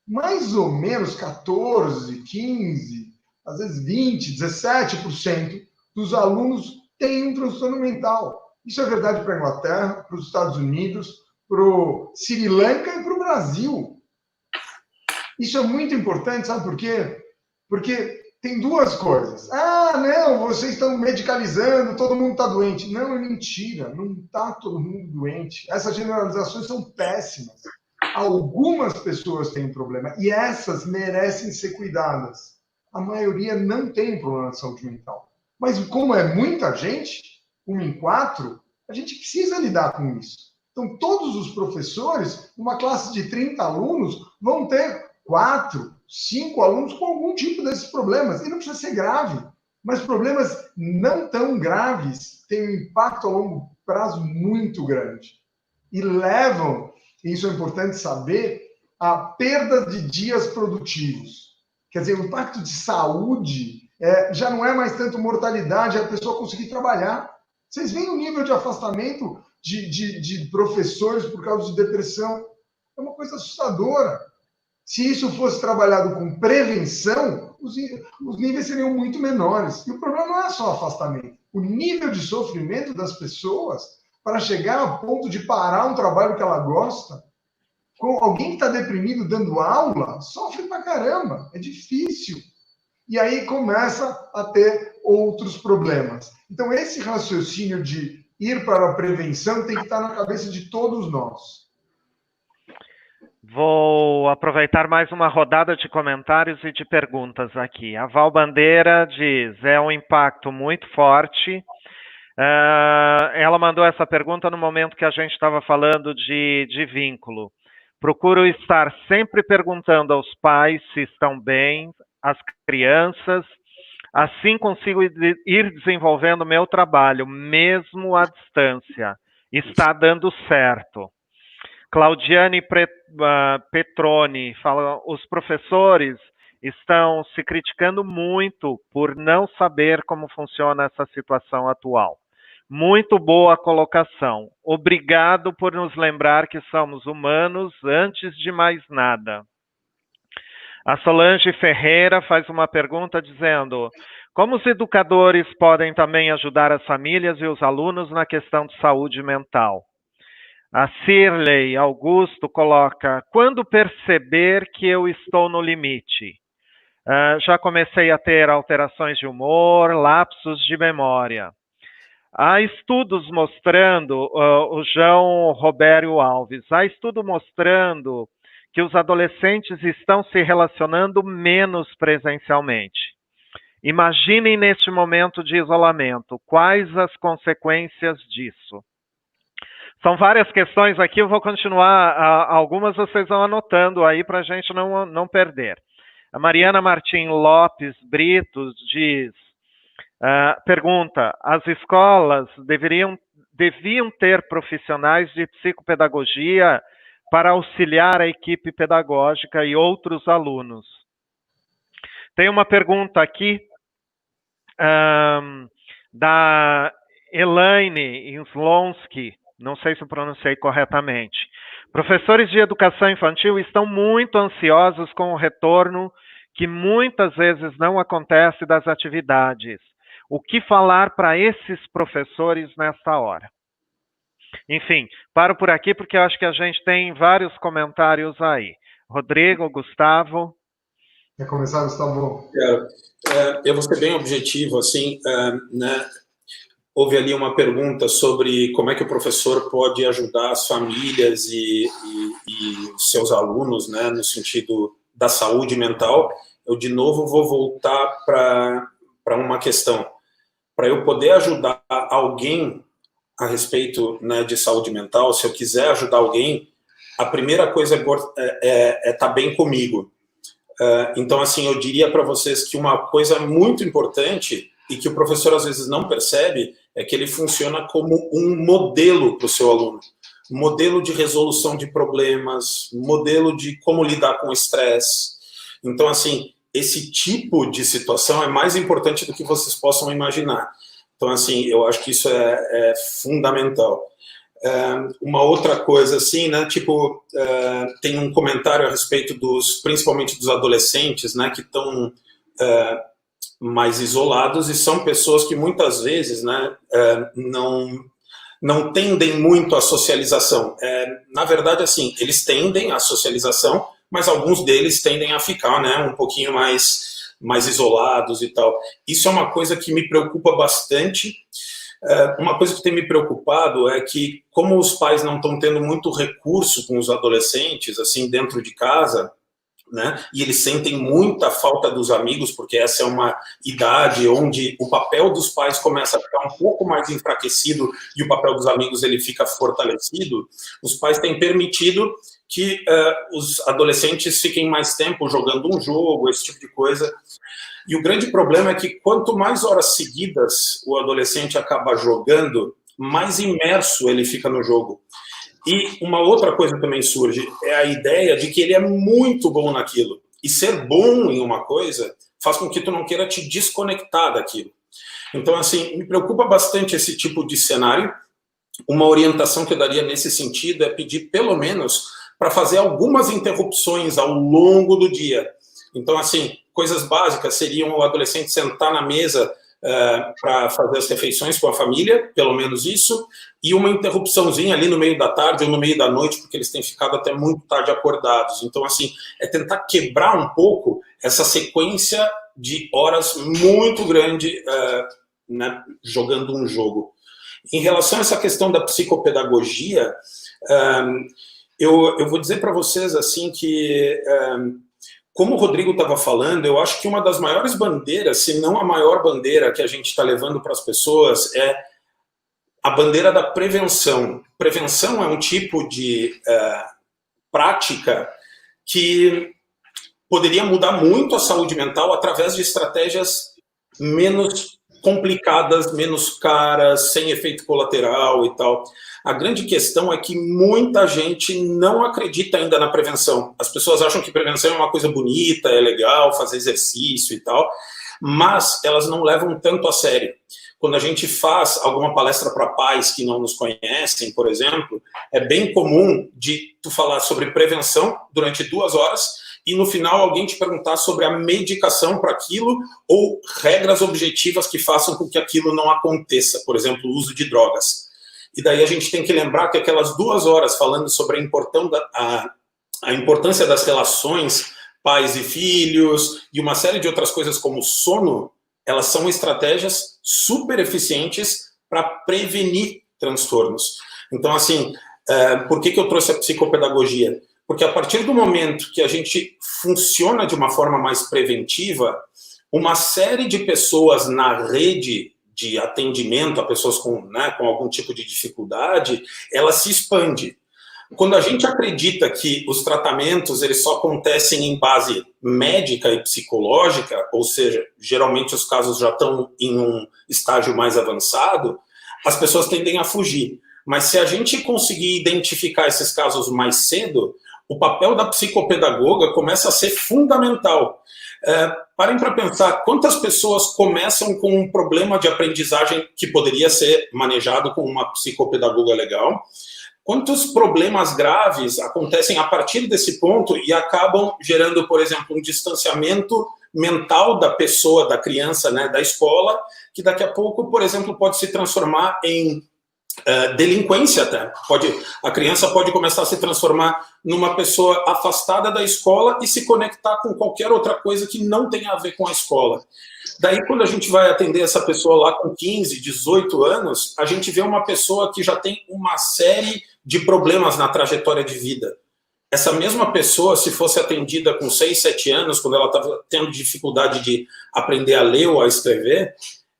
Mais ou menos 14, 15, às vezes 20, 17% dos alunos têm um transtorno mental. Isso é verdade para a Inglaterra, para os Estados Unidos, para o Sri Lanka e para o Brasil. Isso é muito importante, sabe por quê? Porque tem duas coisas. Ah, não, vocês estão medicalizando, todo mundo está doente. Não, é mentira, não está todo mundo doente. Essas generalizações são péssimas. Algumas pessoas têm problema e essas merecem ser cuidadas. A maioria não tem problema de saúde mental. Mas como é muita gente, 1 em 4, a gente precisa lidar com isso. Então, todos os professores, numa classe de 30 alunos, vão ter 4, 5 alunos com algum tipo desses problemas. E não precisa ser grave, mas problemas não tão graves têm um impacto a longo prazo muito grande. E levam, e isso é importante saber, a perda de dias produtivos. Quer dizer, o impacto de saúde já não é mais tanto mortalidade, é a pessoa conseguir trabalhar. Vocês veem o nível de afastamento de professores por causa de depressão? É uma coisa assustadora. Se isso fosse trabalhado com prevenção, os níveis seriam muito menores. E o problema não é só afastamento. O nível de sofrimento das pessoas para chegar ao ponto de parar um trabalho que ela gosta, com alguém que está deprimido dando aula, sofre pra caramba. É difícil. E aí começa a ter outros problemas. Então, esse raciocínio de ir para a prevenção tem que estar na cabeça de todos nós. Vou aproveitar mais uma rodada de comentários e de perguntas aqui. A Val Bandeira diz, é um impacto muito forte. Ela mandou essa pergunta no momento que a gente estava falando de vínculo. Procuro estar sempre perguntando aos pais se estão bem, às crianças, assim consigo ir desenvolvendo meu trabalho, mesmo à distância. Está dando certo. Claudiane Petroni fala, os professores estão se criticando muito por não saber como funciona essa situação atual. Muito boa colocação. Obrigado por nos lembrar que somos humanos antes de mais nada. A Solange Ferreira faz uma pergunta dizendo, como os educadores podem também ajudar as famílias e os alunos na questão de saúde mental? A Cirlei Augusto coloca, quando perceber que eu estou no limite? Já comecei a ter alterações de humor, lapsos de memória. Há estudos mostrando, o João Robério Alves, há estudo mostrando que os adolescentes estão se relacionando menos presencialmente. Imaginem neste momento de isolamento, quais as consequências disso? São várias questões aqui, eu vou continuar, algumas vocês vão anotando aí para a gente não perder. A Mariana Martim Lopes Britos diz, pergunta, as escolas deviam ter profissionais de psicopedagogia para auxiliar a equipe pedagógica e outros alunos. Tem uma pergunta aqui da Elaine Slonsky, não sei se eu pronunciei corretamente. Professores de educação infantil estão muito ansiosos com o retorno que muitas vezes não acontece das atividades. O que falar para esses professores nesta hora? Enfim, paro por aqui porque eu acho que a gente tem vários comentários aí. Rodrigo, Gustavo. Quer começar, Gustavo? Eu vou ser bem objetivo, assim, né? Houve ali uma pergunta sobre como é que o professor pode ajudar as famílias e os seus alunos, né, no sentido da saúde mental. Eu, de novo, vou voltar para uma questão. Para eu poder ajudar alguém a respeito, né, de saúde mental, se eu quiser ajudar alguém, a primeira coisa é estar bem comigo. Então, assim, eu diria para vocês que uma coisa muito importante e que o professor às vezes não percebe é que ele funciona como um modelo para o seu aluno. Modelo de resolução de problemas, modelo de como lidar com o estresse. Então, assim, esse tipo de situação é mais importante do que vocês possam imaginar. Então, assim, eu acho que isso é fundamental. Uma outra coisa, assim, né, tipo, tem um comentário a respeito principalmente dos adolescentes, né, que estão mais isolados e são pessoas que muitas vezes, né, não tendem muito à socialização. Na verdade, assim, eles tendem à socialização, mas alguns deles tendem a ficar, né, um pouquinho mais isolados e tal. Isso é uma coisa que me preocupa bastante. Uma coisa que tem me preocupado é que, como os pais não estão tendo muito recurso com os adolescentes, assim, dentro de casa, né, e eles sentem muita falta dos amigos, porque essa é uma idade onde o papel dos pais começa a ficar um pouco mais enfraquecido e o papel dos amigos ele fica fortalecido, os pais têm permitido que os adolescentes fiquem mais tempo jogando um jogo, esse tipo de coisa. E o grande problema é que quanto mais horas seguidas o adolescente acaba jogando, mais imerso ele fica no jogo. E uma outra coisa também surge, é a ideia de que ele é muito bom naquilo. E ser bom em uma coisa faz com que tu não queira te desconectar daquilo. Então, assim, me preocupa bastante esse tipo de cenário. Uma orientação que eu daria nesse sentido é pedir, pelo menos, para fazer algumas interrupções ao longo do dia. Então, assim, coisas básicas seriam o adolescente sentar na mesa para fazer as refeições com a família, pelo menos isso, e uma interrupçãozinha ali no meio da tarde ou no meio da noite, porque eles têm ficado até muito tarde acordados. Então, assim, é tentar quebrar um pouco essa sequência de horas muito grande, né, jogando um jogo. Em relação a essa questão da psicopedagogia, eu vou dizer para vocês assim que, como o Rodrigo estava falando, eu acho que uma das maiores bandeiras, se não a maior bandeira que a gente está levando para as pessoas é a bandeira da prevenção. Prevenção é um tipo de prática que poderia mudar muito a saúde mental através de estratégias menos complicadas, menos caras, sem efeito colateral e tal. A grande questão é que muita gente não acredita ainda na prevenção. As pessoas acham que prevenção é uma coisa bonita, é legal, fazer exercício e tal, mas elas não levam tanto a sério. Quando a gente faz alguma palestra para pais que não nos conhecem, por exemplo, é bem comum de tu falar sobre prevenção durante 2 horas e no final alguém te perguntar sobre a medicação para aquilo ou regras objetivas que façam com que aquilo não aconteça, por exemplo, o uso de drogas. E daí a gente tem que lembrar que aquelas 2 horas falando sobre a importância das relações pais e filhos e uma série de outras coisas como sono, elas são estratégias super eficientes para prevenir transtornos. Então, assim, por que eu trouxe a psicopedagogia? Porque a partir do momento que a gente funciona de uma forma mais preventiva, uma série de pessoas na rede de atendimento a pessoas com algum tipo de dificuldade, ela se expande. Quando a gente acredita que os tratamentos eles só acontecem em base médica e psicológica, ou seja, geralmente os casos já estão em um estágio mais avançado, as pessoas tendem a fugir. Mas se a gente conseguir identificar esses casos mais cedo, o papel da psicopedagoga começa a ser fundamental. Parem para pensar, quantas pessoas começam com um problema de aprendizagem que poderia ser manejado com uma psicopedagoga legal? Quantos problemas graves acontecem a partir desse ponto e acabam gerando, por exemplo, um distanciamento mental da pessoa, da criança, né, da escola, que daqui a pouco, por exemplo, pode se transformar em delinquência até. A criança pode começar a se transformar numa pessoa afastada da escola e se conectar com qualquer outra coisa que não tenha a ver com a escola. Daí, quando a gente vai atender essa pessoa lá com 15, 18 anos, a gente vê uma pessoa que já tem uma série de problemas na trajetória de vida. Essa mesma pessoa, se fosse atendida com 6, 7 anos, quando ela estava tendo dificuldade de aprender a ler ou a escrever,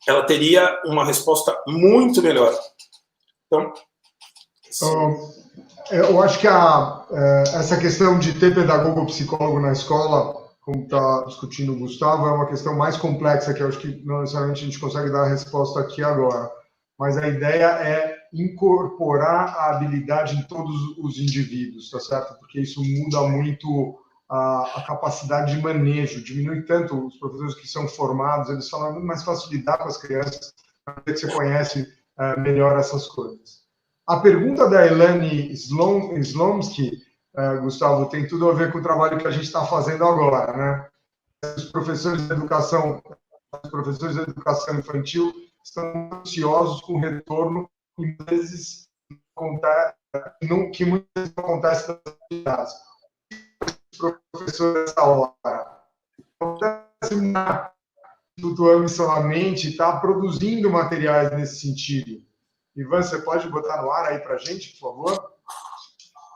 ela teria uma resposta muito melhor. Então, eu acho que essa questão de ter pedagogo ou psicólogo na escola, como está discutindo o Gustavo, é uma questão mais complexa que eu acho que não necessariamente a gente consegue dar a resposta aqui agora. Mas a ideia é incorporar a habilidade em todos os indivíduos, tá certo? Porque isso muda muito a capacidade de manejo, diminui tanto os professores que são formados, eles falam, é muito mais fácil lidar com as crianças, porque você conhece melhor essas coisas. A pergunta da Elane Slomski, Gustavo, tem tudo a ver com o trabalho que a gente está fazendo agora, né? Os professores de educação infantil estão ansiosos com o retorno e muitas vezes muitas vezes não acontece nas atividades. Os professores dessa hora Instituto Ambisonamente está produzindo materiais nesse sentido. Ivan, você pode botar no ar aí para a gente, por favor?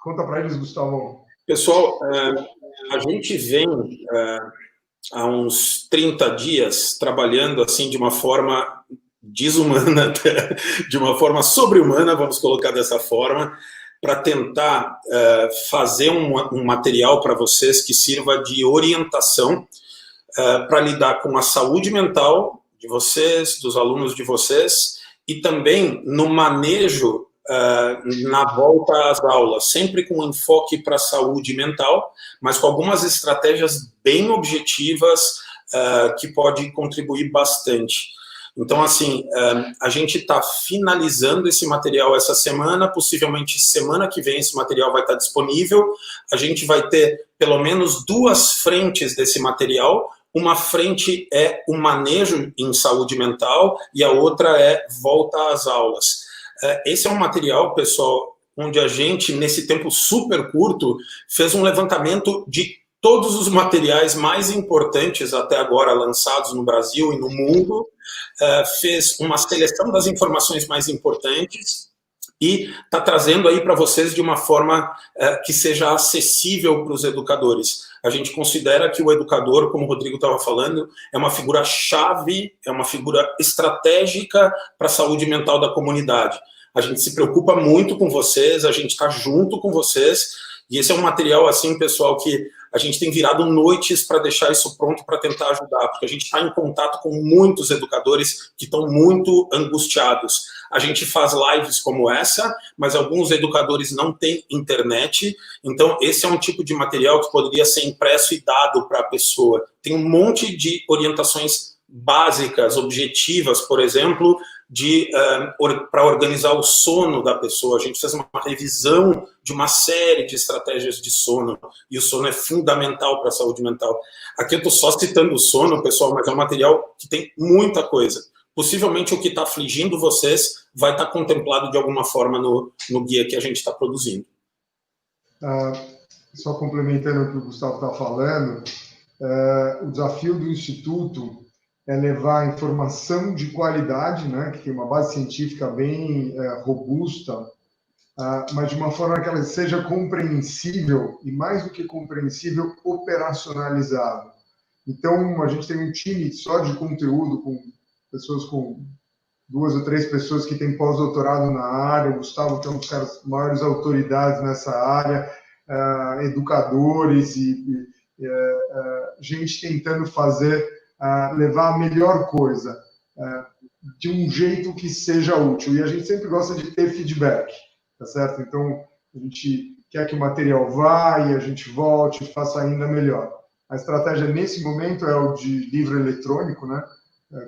Conta para eles, Gustavo. Pessoal, a gente vem há uns 30 dias trabalhando assim de uma forma desumana, de uma forma sobre-humana, vamos colocar dessa forma, para tentar fazer um material para vocês que sirva de orientação para lidar com a saúde mental de vocês, dos alunos de vocês, e também no manejo na volta às aulas, sempre com enfoque para a saúde mental, mas com algumas estratégias bem objetivas que podem contribuir bastante. Então, assim, a gente está finalizando esse material essa semana, possivelmente semana que vem esse material vai estar disponível. A gente vai ter pelo menos 2 frentes desse material. Uma frente é o manejo em saúde mental e a outra é volta às aulas. Esse é um material, pessoal, onde a gente, nesse tempo super curto, fez um levantamento de todos os materiais mais importantes até agora lançados no Brasil e no mundo, fez uma seleção das informações mais importantes e está trazendo aí para vocês de uma forma que seja acessível para os educadores. A gente considera que o educador, como o Rodrigo estava falando, é uma figura-chave, é uma figura estratégica para a saúde mental da comunidade. A gente se preocupa muito com vocês, a gente está junto com vocês, e esse é um material, assim, pessoal, que a gente tem virado noites para deixar isso pronto para tentar ajudar, porque a gente está em contato com muitos educadores que estão muito angustiados. A gente faz lives como essa, mas alguns educadores não têm internet, então esse é um tipo de material que poderia ser impresso e dado para a pessoa. Tem um monte de orientações básicas, objetivas, por exemplo, para organizar o sono da pessoa. A gente fez uma revisão de uma série de estratégias de sono, e o sono é fundamental para a saúde mental. Aqui eu estou só citando o sono, pessoal, mas é um material que tem muita coisa. Possivelmente o que está afligindo vocês vai estar contemplado de alguma forma no guia que a gente está produzindo. Só complementando o que o Gustavo está falando, o desafio do Instituto é levar informação de qualidade, né, que tem uma base científica bem robusta, mas de uma forma que ela seja compreensível e, mais do que compreensível, operacionalizável. Então, a gente tem um time só de conteúdo, com pessoas com 2 ou 3 pessoas que têm pós-doutorado na área, o Gustavo, que é um dos caras maiores autoridades nessa área, educadores e gente tentando levar a melhor coisa de um jeito que seja útil. E a gente sempre gosta de ter feedback, tá certo? Então, a gente quer que o material vá e a gente volte e faça ainda melhor. A estratégia nesse momento é o de livro eletrônico, né?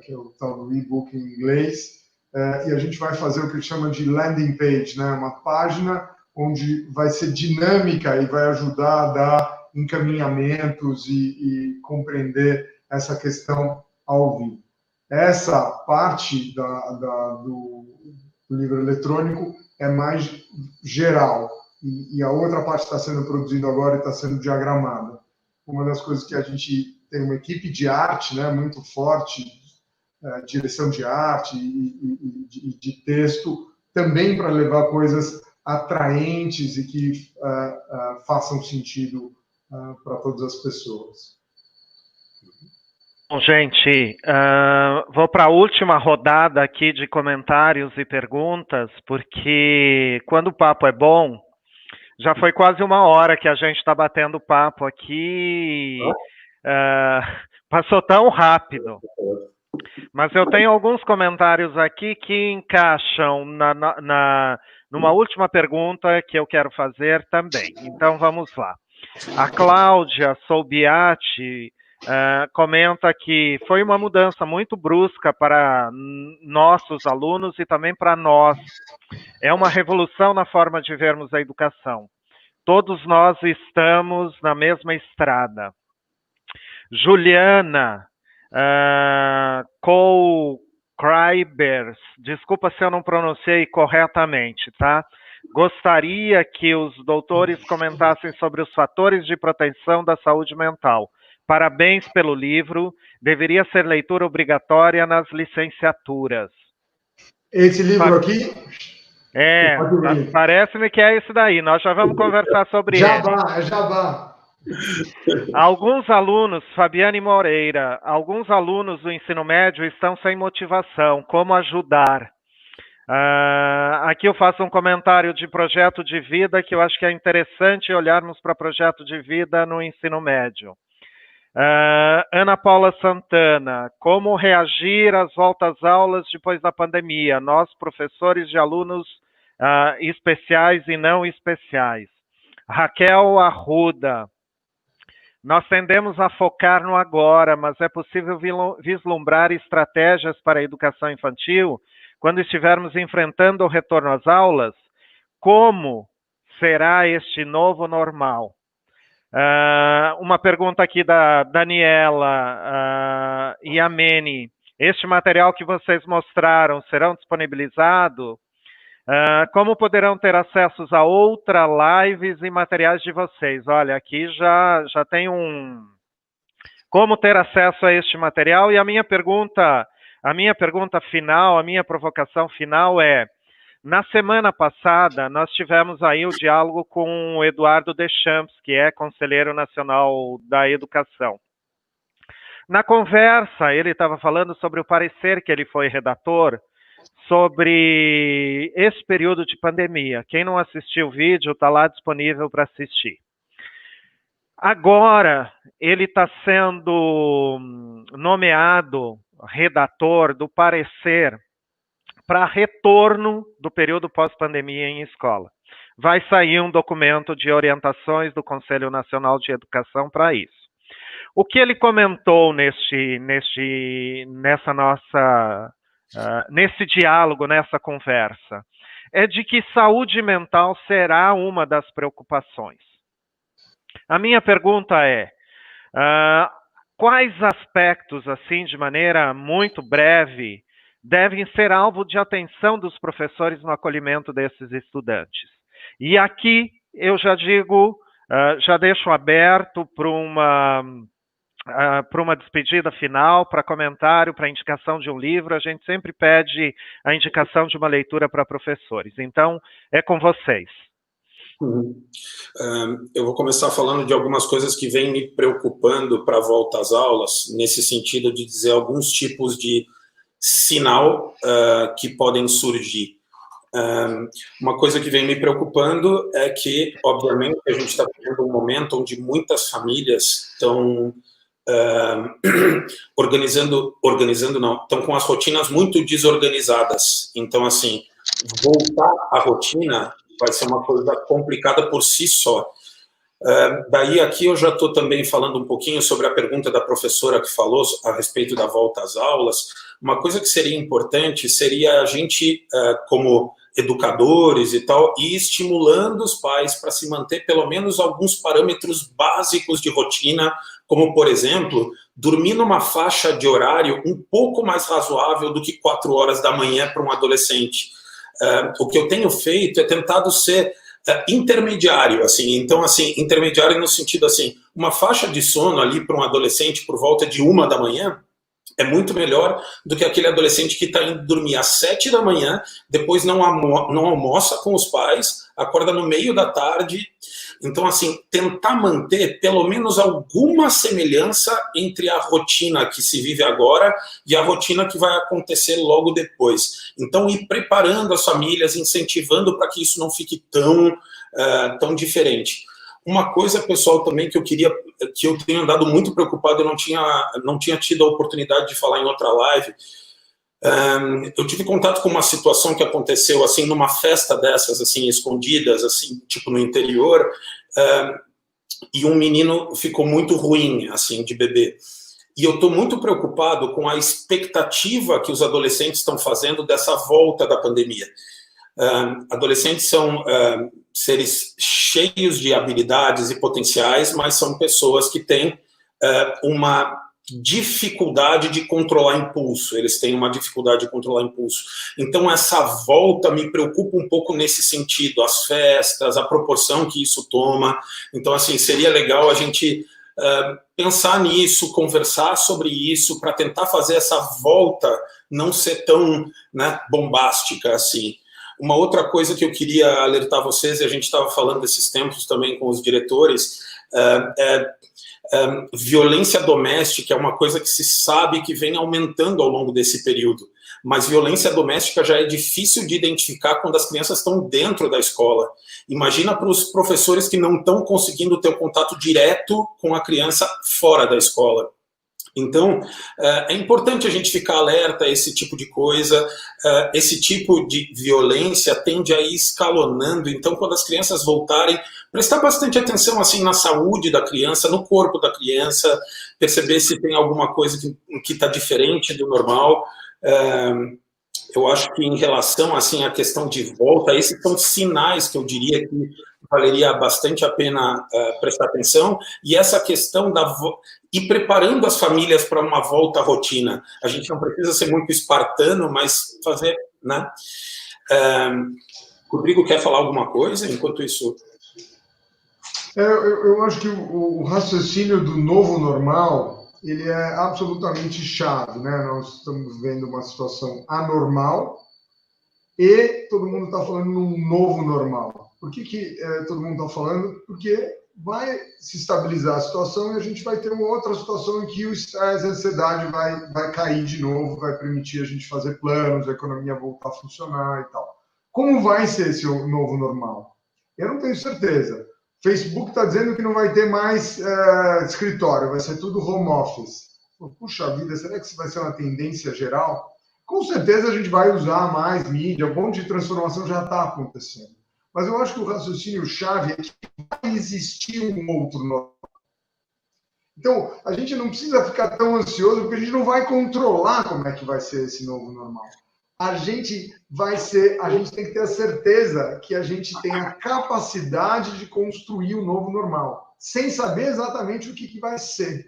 Que é o tal do e-book em inglês, e a gente vai fazer o que chama de landing page, né? Uma página onde vai ser dinâmica e vai ajudar a dar encaminhamentos e compreender essa questão ao vivo. Essa parte do livro eletrônico é mais geral, e a outra parte está sendo produzida agora e está sendo diagramada. Uma das coisas que a gente tem uma equipe de arte, né, muito forte, direção de arte e de texto, também para levar coisas atraentes e que façam sentido para todas as pessoas. Bom, gente, vou para a última rodada aqui de comentários e perguntas, porque quando o papo é bom, já foi quase 1 hora que a gente está batendo papo aqui, passou tão rápido. Mas eu tenho alguns comentários aqui que encaixam numa última pergunta que eu quero fazer também. Então, vamos lá. A Cláudia Solbiati comenta que foi uma mudança muito brusca para nossos alunos e também para nós. É uma revolução na forma de vermos a educação. Todos nós estamos na mesma estrada. Juliana Kohlkreibers, desculpa se eu não pronunciei corretamente, tá? Gostaria que os doutores comentassem sobre os fatores de proteção da saúde mental. Parabéns pelo livro, deveria ser leitura obrigatória nas licenciaturas. Esse livro aqui? Parece-me que é esse daí, nós já vamos conversar sobre ele. Jabá. Alguns alunos, Fabiane Moreira, alguns alunos do ensino médio estão sem motivação, como ajudar? Aqui eu faço um comentário de projeto de vida, que eu acho que é interessante olharmos para projeto de vida no ensino médio. Ana Paula Santana, como reagir às voltas às aulas depois da pandemia? Nós, professores de alunos especiais e não especiais. Raquel Arruda, nós tendemos a focar no agora, mas é possível vislumbrar estratégias para a educação infantil quando estivermos enfrentando o retorno às aulas? Como será este novo normal? Uma pergunta aqui da Daniela Yameni. Este material que vocês mostraram serão disponibilizados? Como poderão ter acesso a outras lives e materiais de vocês? Olha, aqui já tem como ter acesso a este material, e a minha pergunta final, a minha provocação final é: na semana passada, nós tivemos aí o diálogo com o Eduardo Deschamps, que é Conselheiro Nacional da Educação. Na conversa, ele estava falando sobre o parecer que ele foi redator sobre esse período de pandemia. Quem não assistiu o vídeo, está lá disponível para assistir. Agora, ele está sendo nomeado redator do parecer para retorno do período pós-pandemia em escola. Vai sair um documento de orientações do Conselho Nacional de Educação para isso. O que ele comentou nesse diálogo, nessa conversa, é de que saúde mental será uma das preocupações. A minha pergunta é: quais aspectos, assim, de maneira muito breve, devem ser alvo de atenção dos professores no acolhimento desses estudantes? E aqui eu já digo, já deixo aberto para uma despedida final, para comentário, para indicação de um livro. A gente sempre pede a indicação de uma leitura para professores. Então, é com vocês. Eu vou começar falando de algumas coisas que vêm me preocupando para a volta às aulas, nesse sentido de dizer alguns tipos de sinal que podem surgir. Uma coisa que vem me preocupando é que, obviamente, a gente está vivendo um momento onde muitas famílias estão estão com as rotinas muito desorganizadas. Então, assim, voltar à rotina vai ser uma coisa complicada por si só. Daí aqui eu já estou também falando um pouquinho sobre a pergunta da professora que falou a respeito da volta às aulas. Uma coisa que seria importante seria a gente, como educadores e tal, ir estimulando os pais para se manter pelo menos alguns parâmetros básicos de rotina, como, por exemplo, dormir numa faixa de horário um pouco mais razoável do que 4 horas da manhã para um adolescente. O que eu tenho feito é tentado ser intermediário, assim, então, assim, intermediário no sentido, assim, uma faixa de sono ali para um adolescente por volta de 1 da manhã é muito melhor do que aquele adolescente que está indo dormir às 7 da manhã, depois não almoça com os pais, acorda no meio da tarde. Então, assim, tentar manter pelo menos alguma semelhança entre a rotina que se vive agora e a rotina que vai acontecer logo depois. Então, ir preparando as famílias, incentivando para que isso não fique tão diferente. Uma coisa, pessoal, também que eu tenho andado muito preocupado, eu não tinha tido a oportunidade de falar em outra live. Eu tive contato com uma situação que aconteceu assim numa festa dessas, assim, escondidas, assim, tipo no interior, e um menino ficou muito ruim, assim, de bebê. E eu estou muito preocupado com a expectativa que os adolescentes estão fazendo dessa volta da pandemia. Adolescentes são seres cheios de habilidades e potenciais, mas são pessoas que têm uma dificuldade de controlar impulso, eles têm uma dificuldade de controlar impulso. Então, essa volta me preocupa um pouco nesse sentido, as festas, a proporção que isso toma. Então, assim, seria legal a gente pensar nisso, conversar sobre isso, para tentar fazer essa volta não ser tão, né, bombástica assim. Uma outra coisa que eu queria alertar vocês, e a gente estava falando desses tempos também com os diretores, violência doméstica é uma coisa que se sabe que vem aumentando ao longo desse período, mas violência doméstica já é difícil de identificar quando as crianças estão dentro da escola. Imagina para os professores que não estão conseguindo ter o contato direto com a criança fora da escola. Então, é importante a gente ficar alerta a esse tipo de coisa. Esse tipo de violência tende a ir escalonando. Então, quando as crianças voltarem, prestar bastante atenção assim na saúde da criança, no corpo da criança, perceber se tem alguma coisa que está diferente do normal. Eu acho que em relação assim à questão de volta, esses são sinais que eu diria que valeria bastante a pena prestar atenção. E essa questão e preparando as famílias para uma volta à rotina. A gente não precisa ser muito espartano, mas fazer, né? Rodrigo quer falar alguma coisa enquanto isso? Eu acho que o raciocínio do novo normal, ele é absolutamente chave, né? Nós estamos vendo uma situação anormal e todo mundo está falando num novo normal. Por que todo mundo está falando? Porque vai se estabilizar a situação e a gente vai ter uma outra situação em que o estresse, a ansiedade vai cair de novo, vai permitir a gente fazer planos, a economia voltar a funcionar e tal. Como vai ser esse novo normal? Eu não tenho certeza. Facebook está dizendo que não vai ter mais escritório, vai ser tudo home office. Puxa vida, será que isso vai ser uma tendência geral? Com certeza a gente vai usar mais mídia, um monte de transformação já está acontecendo. Mas eu acho que o raciocínio-chave é que vai existir um outro normal. Então, a gente não precisa ficar tão ansioso, porque a gente não vai controlar como é que vai ser esse novo normal. A gente tem que ter a certeza que a gente tem a capacidade de construir o novo normal, sem saber exatamente o que vai ser.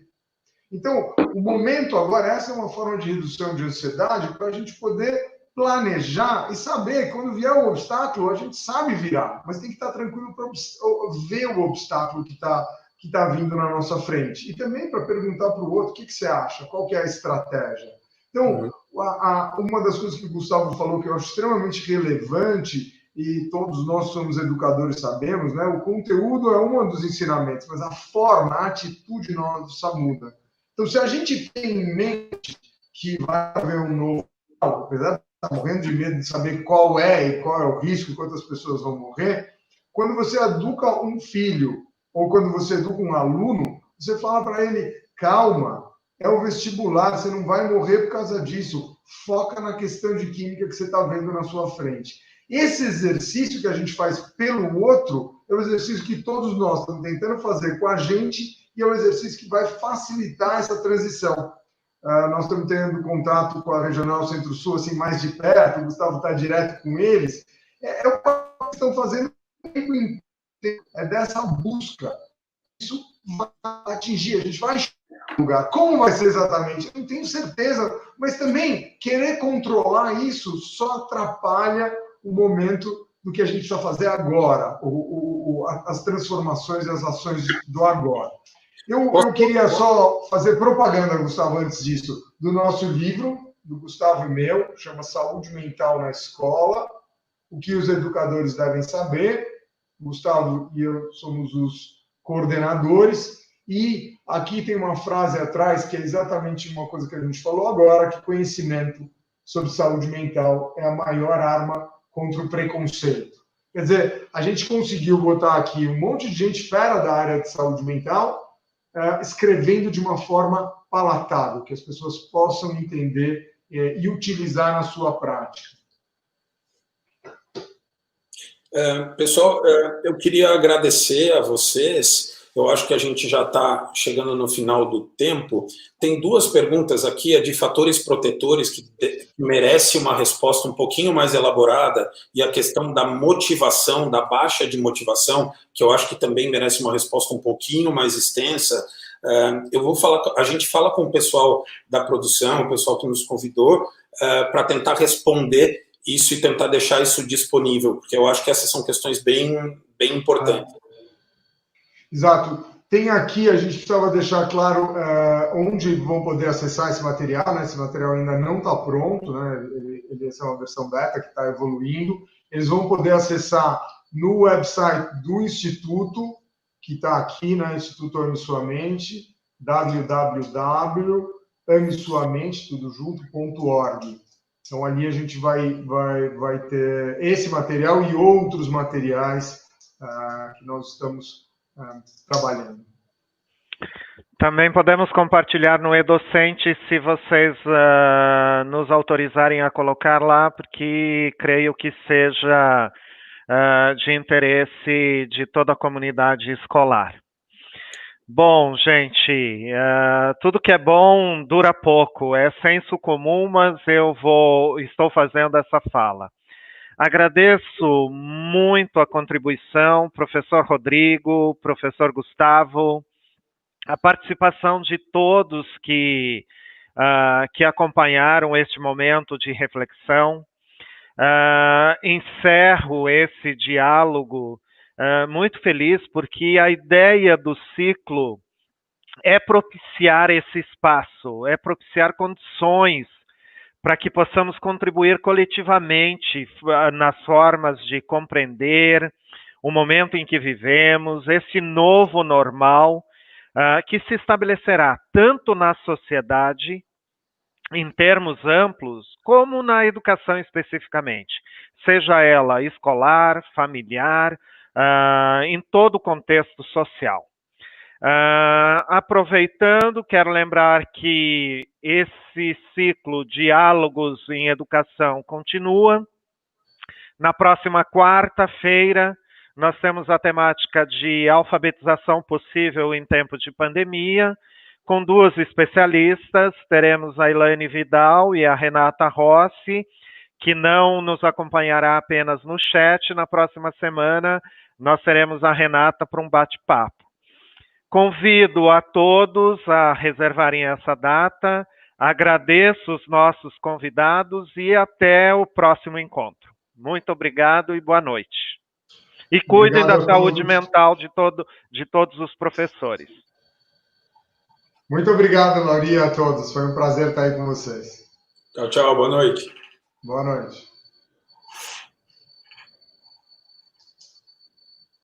Então, o momento agora, essa é uma forma de redução de ansiedade para a gente poder planejar e saber, quando vier o obstáculo, a gente sabe virar, mas tem que estar tranquilo para ver o obstáculo que tá vindo na nossa frente. E também para perguntar para o outro, o que você acha? Qual que é a estratégia? Então, uma das coisas que o Gustavo falou que eu acho extremamente relevante, e todos nós somos educadores, sabemos, né? O conteúdo é um dos ensinamentos, mas a forma, a atitude nossa muda. Então, se a gente tem em mente que vai haver um novo, apesar de estar morrendo de medo de saber qual é o risco, quantas pessoas vão morrer, quando você educa um filho ou quando você educa um aluno, você fala para ele, calma, é o vestibular, você não vai morrer por causa disso, foca na questão de química que você está vendo na sua frente. Esse exercício que a gente faz pelo outro é um exercício que todos nós estamos tentando fazer com a gente e é um exercício que vai facilitar essa transição. Nós estamos tendo contato com a Regional Centro-Sul assim, mais de perto, o Gustavo está direto com eles. É o que estão fazendo é dessa busca. Isso vai atingir, a gente vai lugar. Como vai ser exatamente? Eu não tenho certeza, mas também querer controlar isso só atrapalha o momento do que a gente precisa fazer agora, as transformações e as ações do agora. Eu queria só fazer propaganda, Gustavo, antes disso, do nosso livro, do Gustavo e meu, chama Saúde Mental na Escola, o que os educadores devem saber. O Gustavo e eu somos os coordenadores, e aqui tem uma frase atrás que é exatamente uma coisa que a gente falou agora, que conhecimento sobre saúde mental é a maior arma contra o preconceito. Quer dizer, a gente conseguiu botar aqui um monte de gente fera da área de saúde mental, escrevendo de uma forma palatável, que as pessoas possam entender e utilizar na sua prática. Pessoal, eu queria agradecer a vocês. Eu acho que a gente já está chegando no final do tempo. Tem duas perguntas aqui, a de fatores protetores, que merece uma resposta um pouquinho mais elaborada, e a questão da motivação, da baixa de motivação, que eu acho que também merece uma resposta um pouquinho mais extensa. Eu vou falar, a gente fala com o pessoal da produção, o pessoal que nos convidou, para tentar responder isso e tentar deixar isso disponível, porque eu acho que essas são questões bem importantes. Exato. Tem aqui, a gente precisava deixar claro onde vão poder acessar esse material, né? Esse material ainda não está pronto, né? Ele é uma versão beta que está evoluindo. Eles vão poder acessar no website do Instituto, que está aqui, né? Instituto Ame Sua Mente, www.amesuamente.org. Então, ali a gente vai ter esse material e outros materiais que nós estamos trabalhando. Também podemos compartilhar no eDocente, se vocês nos autorizarem a colocar lá, porque creio que seja de interesse de toda a comunidade escolar. Bom, gente, tudo que é bom dura pouco, é senso comum, mas estou fazendo essa fala. Agradeço muito a contribuição, professor Rodrigo, professor Gustavo, a participação de todos que acompanharam este momento de reflexão. Encerro esse diálogo muito feliz, porque a ideia do ciclo é propiciar esse espaço, é propiciar condições para que possamos contribuir coletivamente nas formas de compreender o momento em que vivemos, esse novo normal que se estabelecerá tanto na sociedade, em termos amplos, como na educação especificamente, seja ela escolar, familiar, em todo o contexto social. Aproveitando, quero lembrar que esse ciclo Diálogos em Educação continua. Na próxima quarta-feira, nós temos a temática de alfabetização possível em tempo de pandemia, com duas especialistas. Teremos a Elaine Vidal e a Renata Rossi, que não nos acompanhará apenas no chat. Na próxima semana, nós teremos a Renata para um bate-papo. Convido a todos a reservarem essa data, agradeço os nossos convidados e até o próximo encontro. Muito obrigado e boa noite. E cuidem da saúde mental de todos os professores. Muito obrigado, Lauri, a todos. Foi um prazer estar aí com vocês. Tchau, tchau. Boa noite. Boa noite.